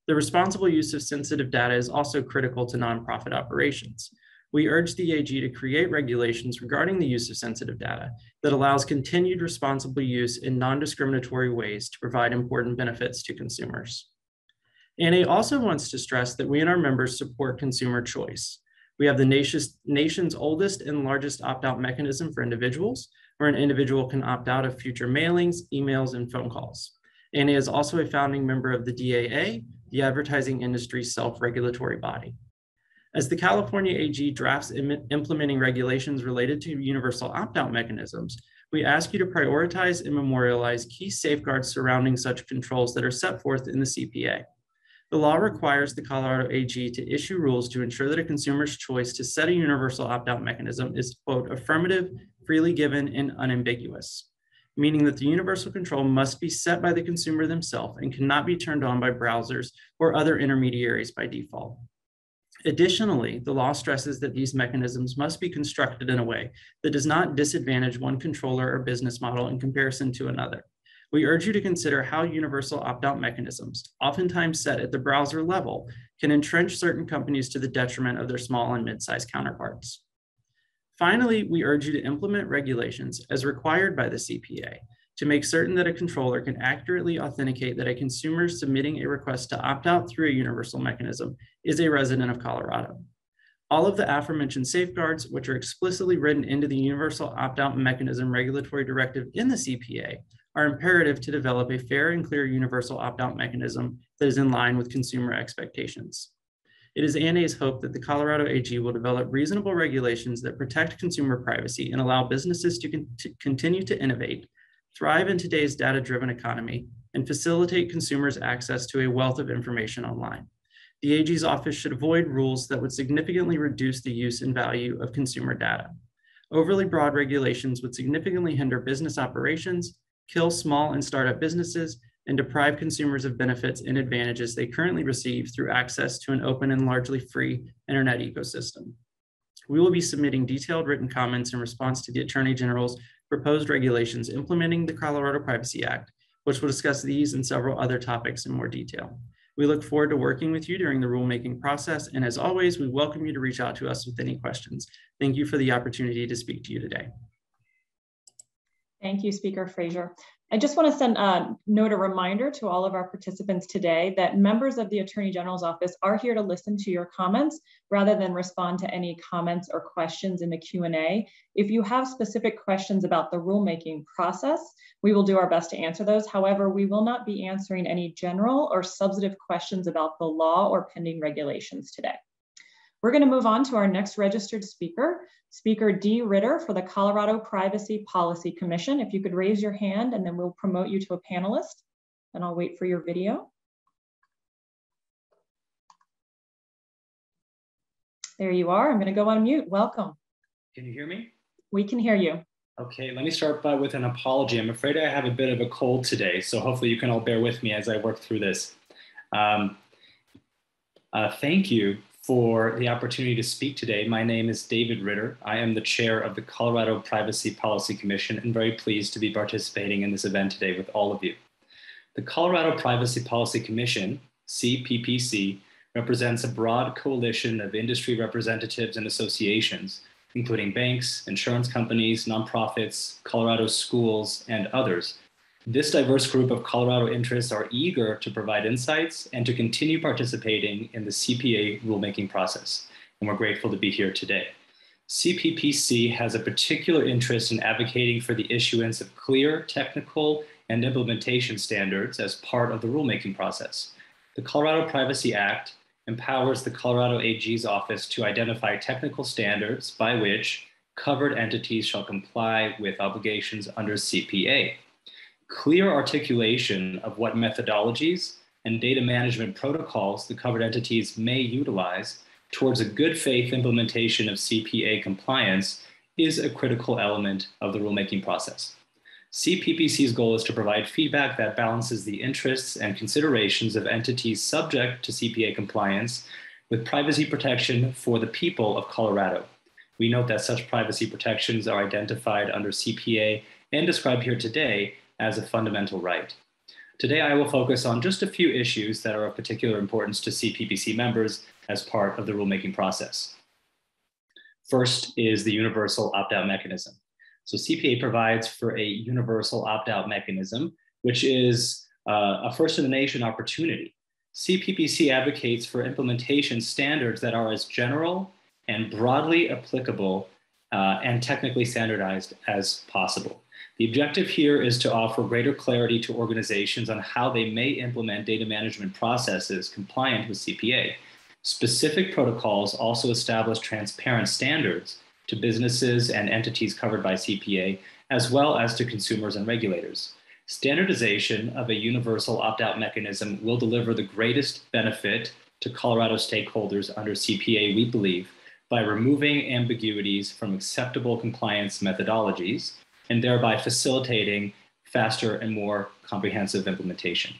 [SPEAKER 10] The responsible use of sensitive data is also critical to nonprofit operations. We urge the AG to create regulations regarding the use of sensitive data that allows continued responsible use in non-discriminatory ways to provide important benefits to consumers. ANA also wants to stress that we and our members support consumer choice. We have the nation's oldest and largest opt-out mechanism for individuals, where an individual can opt out of future mailings, emails, and phone calls. ANA is also a founding member of the DAA, the advertising industry's self-regulatory body. As the California AG drafts implementing regulations related to universal opt-out mechanisms, we ask you to prioritize and memorialize key safeguards surrounding such controls that are set forth in the CPA. The law requires the Colorado AG to issue rules to ensure that a consumer's choice to set a universal opt-out mechanism is, quote, affirmative, freely given, and unambiguous, meaning that the universal control must be set by the consumer themselves and cannot be turned on by browsers or other intermediaries by default. Additionally, the law stresses that these mechanisms must be constructed in a way that does not disadvantage one controller or business model in comparison to another. We urge you to consider how universal opt-out mechanisms, oftentimes set at the browser level, can entrench certain companies to the detriment of their small and mid-sized counterparts. Finally, we urge you to implement regulations as required by the CPA to make certain that a controller can accurately authenticate that a consumer submitting a request to opt out through a universal mechanism is a resident of Colorado. All of the aforementioned safeguards, which are explicitly written into the universal opt-out mechanism regulatory directive in the CPA, are imperative to develop a fair and clear universal opt-out mechanism that is in line with consumer expectations. It is ANA's hope that the Colorado AG will develop reasonable regulations that protect consumer privacy and allow businesses to continue to innovate, thrive in today's data-driven economy, and facilitate consumers' access to a wealth of information online. The AG's office should avoid rules that would significantly reduce the use and value of consumer data. Overly broad regulations would significantly hinder business operations, kill small and startup businesses, and deprive consumers of benefits and advantages they currently receive through access to an open and largely free internet ecosystem. We will be submitting detailed written comments in response to the Attorney General's proposed regulations implementing the Colorado Privacy Act, which will discuss these and several other topics in more detail. We look forward to working with you during the rulemaking process, and as always, we welcome you to reach out to us with any questions. Thank you for the opportunity to speak to you today.
[SPEAKER 1] Thank you, Speaker Frazier. I just want to note a reminder to all of our participants today that members of the Attorney General's office are here to listen to your comments rather than respond to any comments or questions in the Q&A. If you have specific questions about the rulemaking process, we will do our best to answer those. However, we will not be answering any general or substantive questions about the law or pending regulations today. We're going to move on to our next registered speaker, Speaker Dee Ritter for the Colorado Privacy Policy Commission. If you could raise your hand and then we'll promote you to a panelist, and I'll wait for your video. There you are. I'm going to go on mute. Welcome.
[SPEAKER 11] Can you hear me?
[SPEAKER 1] We can hear you.
[SPEAKER 11] Okay, let me start with an apology. I'm afraid I have a bit of a cold today, so hopefully you can all bear with me as I work through this. Thank you for the opportunity to speak today. My name is David Ritter. I am the chair of the Colorado Privacy Policy Commission and very pleased to be participating in this event today with all of you. The Colorado Privacy Policy Commission, CPPC, represents a broad coalition of industry representatives and associations, including banks, insurance companies, nonprofits, Colorado schools, and others. This diverse group of Colorado interests are eager to provide insights and to continue participating in the CPA rulemaking process, and we're grateful to be here today. CPPC has a particular interest in advocating for the issuance of clear technical and implementation standards as part of the rulemaking process. The Colorado Privacy Act empowers the Colorado AG's office to identify technical standards by which covered entities shall comply with obligations under CPA. Clear articulation of what methodologies and data management protocols the covered entities may utilize towards a good faith implementation of CPA compliance is a critical element of the rulemaking process. CPPC's goal is to provide feedback that balances the interests and considerations of entities subject to CPA compliance with privacy protection for the people of Colorado. We note that such privacy protections are identified under CPA and described here today as a fundamental right. Today, I will focus on just a few issues that are of particular importance to CPPC members as part of the rulemaking process. First is the universal opt-out mechanism. So CPA provides for a universal opt-out mechanism, which is a first-in-the-nation opportunity. CPPC advocates for implementation standards that are as general and broadly applicable and technically standardized as possible. The objective here is to offer greater clarity to organizations on how they may implement data management processes compliant with CPA. Specific protocols also establish transparent standards to businesses and entities covered by CPA, as well as to consumers and regulators. Standardization of a universal opt-out mechanism will deliver the greatest benefit to Colorado stakeholders under CPA, we believe, by removing ambiguities from acceptable compliance methodologies and thereby facilitating faster and more comprehensive implementation.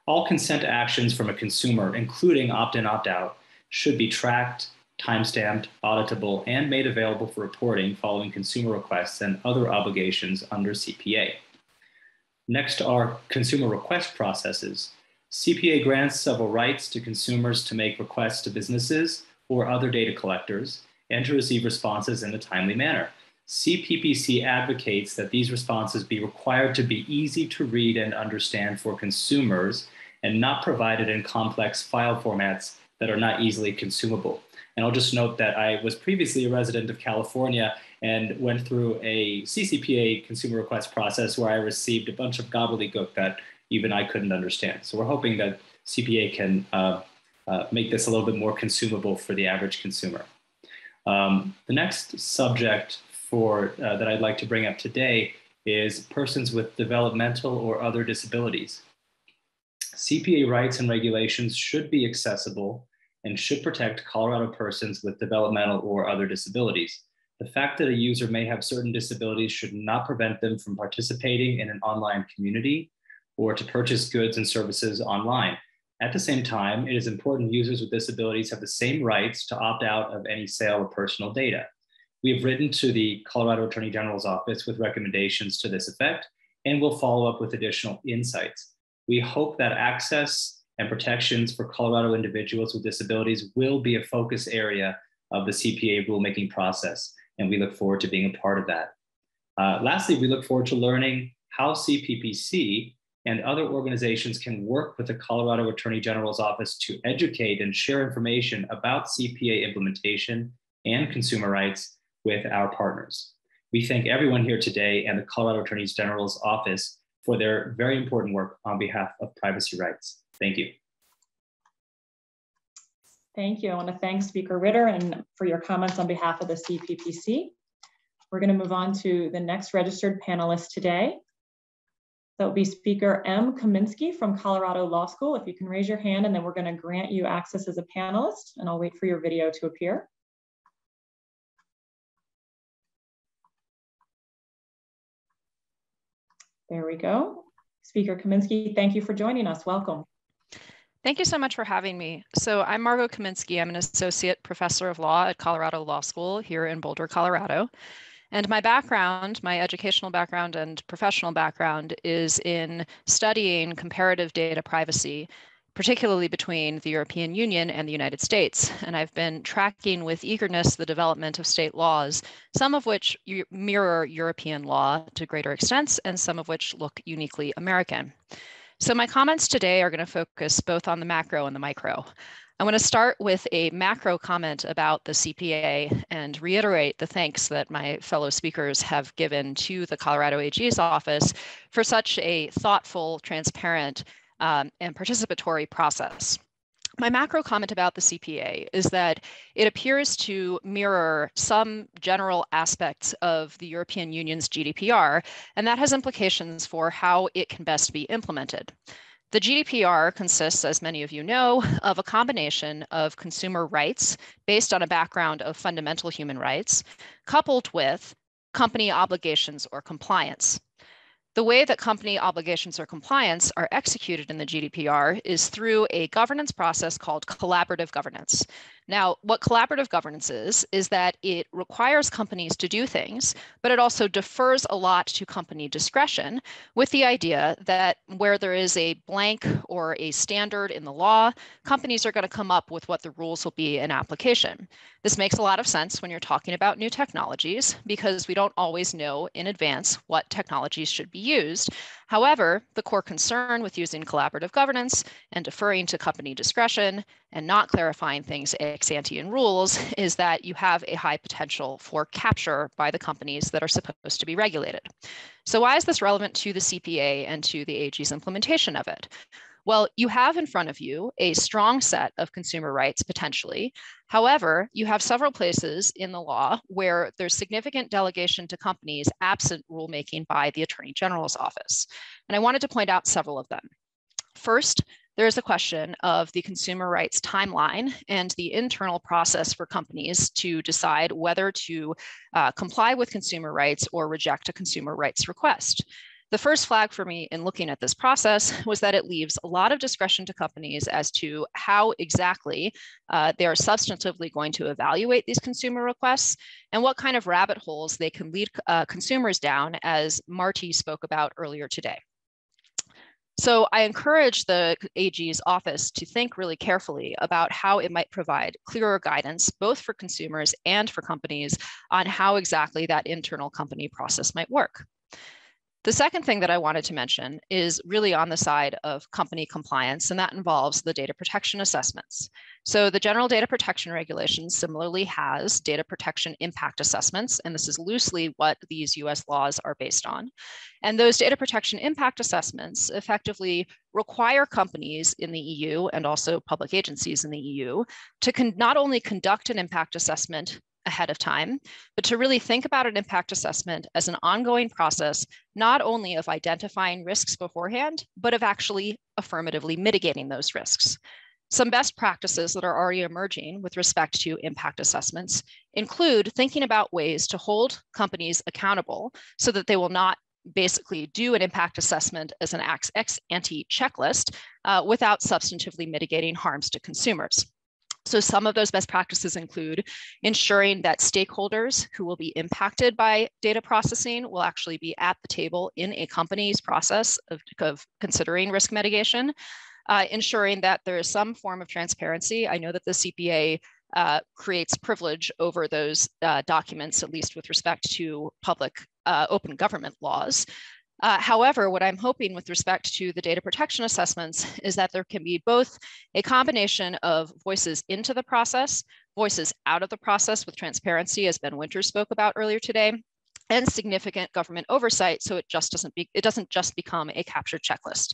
[SPEAKER 11] All consent actions from a consumer, including opt-in, opt-out, should be tracked, timestamped, auditable, and made available for reporting following consumer requests and other obligations under CPA. Next are consumer request processes. CPA grants several rights to consumers to make requests to businesses or other data collectors and to receive responses in a timely manner. CPPC advocates that these responses be required to be easy to read and understand for consumers and not provided in complex file formats that are not easily consumable. And I'll just note that I was previously a resident of California and went through a CCPA consumer request process where I received a bunch of gobbledygook that even I couldn't understand. So we're hoping that CPA can make this a little bit more consumable for the average consumer. The next subject that I'd like to bring up today is persons with developmental or other disabilities. CPA rights and regulations should be accessible and should protect Colorado persons with developmental or other disabilities. The fact that a user may have certain disabilities should not prevent them from participating in an online community or to purchase goods and services online. At the same time, it is important users with disabilities have the same rights to opt out of any sale of personal data. We have written to the Colorado Attorney General's office with recommendations to this effect, and will follow up with additional insights. We hope that access and protections for Colorado individuals with disabilities will be a focus area of the CPA rulemaking process, and we look forward to being a part of that. Lastly, we look forward to learning how CPPC and other organizations can work with the Colorado Attorney General's office to educate and share information about CPA implementation and consumer rights with our partners. We thank everyone here today and the Colorado Attorney General's office for their very important work on behalf of privacy rights. Thank you.
[SPEAKER 1] Thank you. I want to thank Speaker Ritter and for your comments on behalf of the CPPC. We're going to move on to the next registered panelist today. That will be Speaker M. Kaminsky from Colorado Law School. If you can raise your hand, and then we're going to grant you access as a panelist, and I'll wait for your video to appear. There we go. Speaker Kaminsky, thank you for joining us. Welcome.
[SPEAKER 12] Thank you so much for having me. So I'm Margot Kaminsky. I'm an associate professor of law at Colorado Law School here in Boulder, Colorado. And my background, my educational background and professional background is in studying comparative data privacy, particularly between the European Union and the United States. And I've been tracking with eagerness the development of state laws, some of which mirror European law to greater extents, and some of which look uniquely American. So my comments today are going to focus both on the macro and the micro. I want to start with a macro comment about the CPA and reiterate the thanks that my fellow speakers have given to the Colorado AG's office for such a thoughtful, transparent, and participatory process. My macro comment about the CPA is that it appears to mirror some general aspects of the European Union's GDPR, and that has implications for how it can best be implemented. The GDPR consists, as many of you know, of a combination of consumer rights based on a background of fundamental human rights, coupled with company obligations or compliance. The way that company obligations or compliance are executed in the GDPR is through a governance process called collaborative governance. Now, what collaborative governance is that it requires companies to do things, but it also defers a lot to company discretion with the idea that where there is a blank or a standard in the law, companies are going to come up with what the rules will be in application. This makes a lot of sense when you're talking about new technologies because we don't always know in advance what technologies should be used. However, the core concern with using collaborative governance and deferring to company discretion and not clarifying things ex ante in rules is that you have a high potential for capture by the companies that are supposed to be regulated. So why is this relevant to the CPA and to the AG's implementation of it? Well, you have in front of you a strong set of consumer rights potentially. However, you have several places in the law where there's significant delegation to companies absent rulemaking by the Attorney General's office. And I wanted to point out several of them. First, there is a question of the consumer rights timeline and the internal process for companies to decide whether to comply with consumer rights or reject a consumer rights request. The first flag for me in looking at this process was that it leaves a lot of discretion to companies as to how exactly they are substantively going to evaluate these consumer requests and what kind of rabbit holes they can lead consumers down, as Marty spoke about earlier today. So I encourage the AG's office to think really carefully about how it might provide clearer guidance, both for consumers and for companies, on how exactly that internal company process might work. The second thing that I wanted to mention is really on the side of company compliance, and that involves the data protection assessments. So the General Data Protection Regulations similarly has data protection impact assessments, and this is loosely what these US laws are based on. And those data protection impact assessments effectively require companies in the EU and also public agencies in the EU to not only conduct an impact assessment ahead of time, but to really think about an impact assessment as an ongoing process, not only of identifying risks beforehand, but of actually affirmatively mitigating those risks. Some best practices that are already emerging with respect to impact assessments include thinking about ways to hold companies accountable so that they will not basically do an impact assessment as an ex-ante checklist without substantively mitigating harms to consumers. So some of those best practices include ensuring that stakeholders who will be impacted by data processing will actually be at the table in a company's process of considering risk mitigation, ensuring that there is some form of transparency. I know that the CPA creates privilege over those documents, at least with respect to public open government laws. However, what I'm hoping with respect to the data protection assessments is that there can be both a combination of voices into the process, voices out of the process with transparency, as Ben Winters spoke about earlier today, and significant government oversight, so it doesn't just become a captured checklist.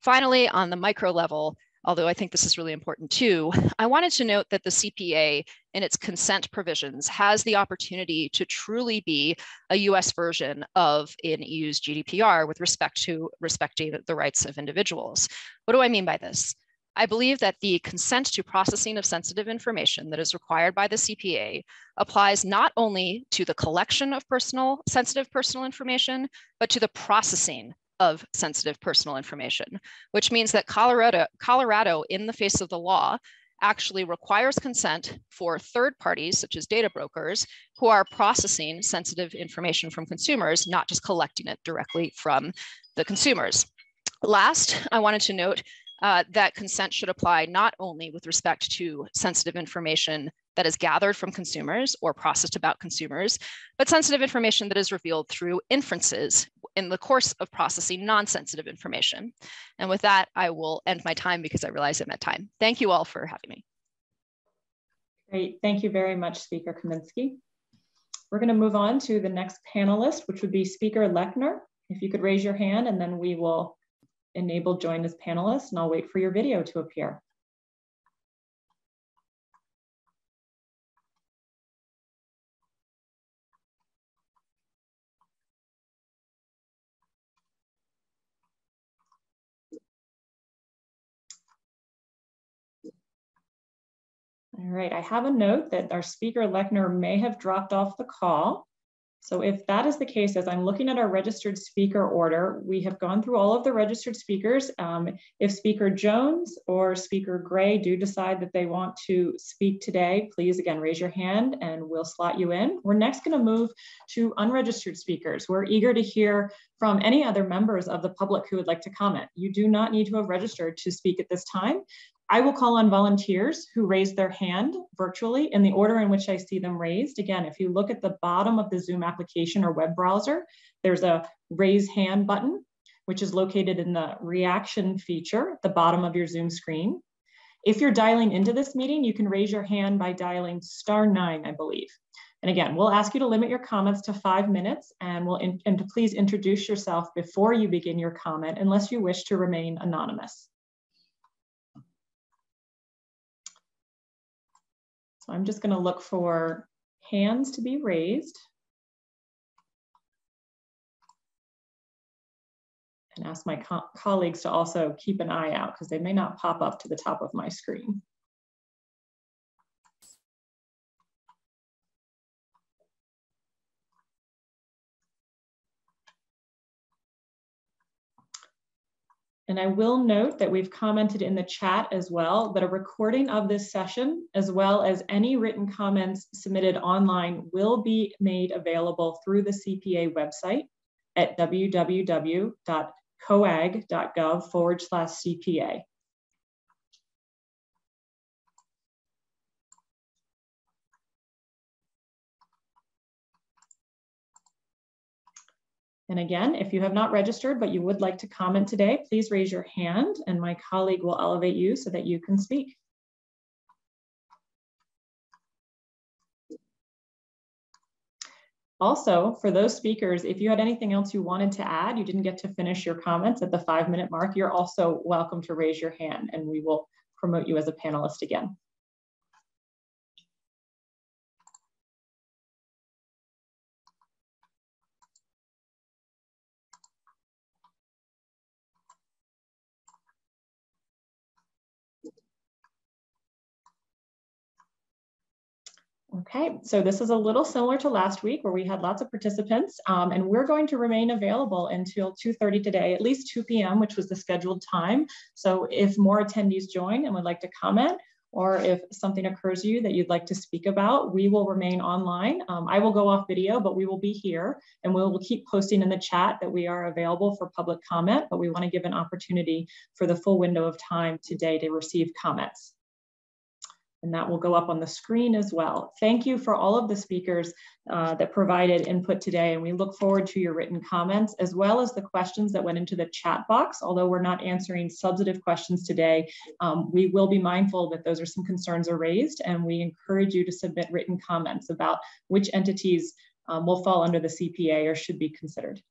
[SPEAKER 12] Finally, on the micro level, although I think this is really important too, I wanted to note that the CPA in its consent provisions has the opportunity to truly be a US version of an EU's GDPR with respect to respecting the rights of individuals. What do I mean by this? I believe that the consent to processing of sensitive information that is required by the CPA applies not only to the collection of sensitive personal information, but to the processing of sensitive personal information, which means that Colorado, in the face of the law, actually requires consent for third parties, such as data brokers, who are processing sensitive information from consumers, not just collecting it directly from the consumers. Last, I wanted to note that consent should apply not only with respect to sensitive information that is gathered from consumers or processed about consumers, but sensitive information that is revealed through inferences in the course of processing non-sensitive information. And with that, I will end my time because I realize I'm at time. Thank you all for having me.
[SPEAKER 1] Great, thank you very much, Speaker Kaminsky. We're gonna move on to the next panelist, which would be Speaker Lechner. If you could raise your hand and then we will enable join as panelist, and I'll wait for your video to appear. All right, I have a note that our Speaker Lechner may have dropped off the call. So if that is the case, as I'm looking at our registered speaker order, we have gone through all of the registered speakers. If Speaker Jones or Speaker Gray do decide that they want to speak today, please again, raise your hand and we'll slot you in. We're next gonna move to unregistered speakers. We're eager to hear from any other members of the public who would like to comment. You do not need to have registered to speak at this time. I will call on volunteers who raise their hand virtually in the order in which I see them raised. Again, if you look at the bottom of the Zoom application or web browser, there's a raise hand button, which is located in the reaction feature at the bottom of your Zoom screen. If you're dialing into this meeting, you can raise your hand by dialing *9, I believe. And again, we'll ask you to limit your comments to 5 minutes and to please introduce yourself before you begin your comment, unless you wish to remain anonymous. So I'm just going to look for hands to be raised and ask my colleagues to also keep an eye out because they may not pop up to the top of my screen. And I will note that we've commented in the chat as well that a recording of this session, as well as any written comments submitted online, will be made available through the CPA website at www.coag.gov/CPA. And again, if you have not registered, but you would like to comment today, please raise your hand and my colleague will elevate you so that you can speak. Also, for those speakers, if you had anything else you wanted to add, you didn't get to finish your comments at the 5-minute mark, you're also welcome to raise your hand and we will promote you as a panelist again. Okay, so this is a little similar to last week where we had lots of participants and we're going to remain available until 2:30 today, at least 2 p.m., which was the scheduled time. So if more attendees join and would like to comment, or if something occurs to you that you'd like to speak about, we will remain online. I will go off video, but we will be here and we will keep posting in the chat that we are available for public comment, but we want to give an opportunity for the full window of time today to receive comments. And that will go up on the screen as well. Thank you for all of the speakers that provided input today. And we look forward to your written comments, as well as the questions that went into the chat box. Although we're not answering substantive questions today, we will be mindful that those are some concerns are raised. And we encourage you to submit written comments about which entities will fall under the CPA or should be considered.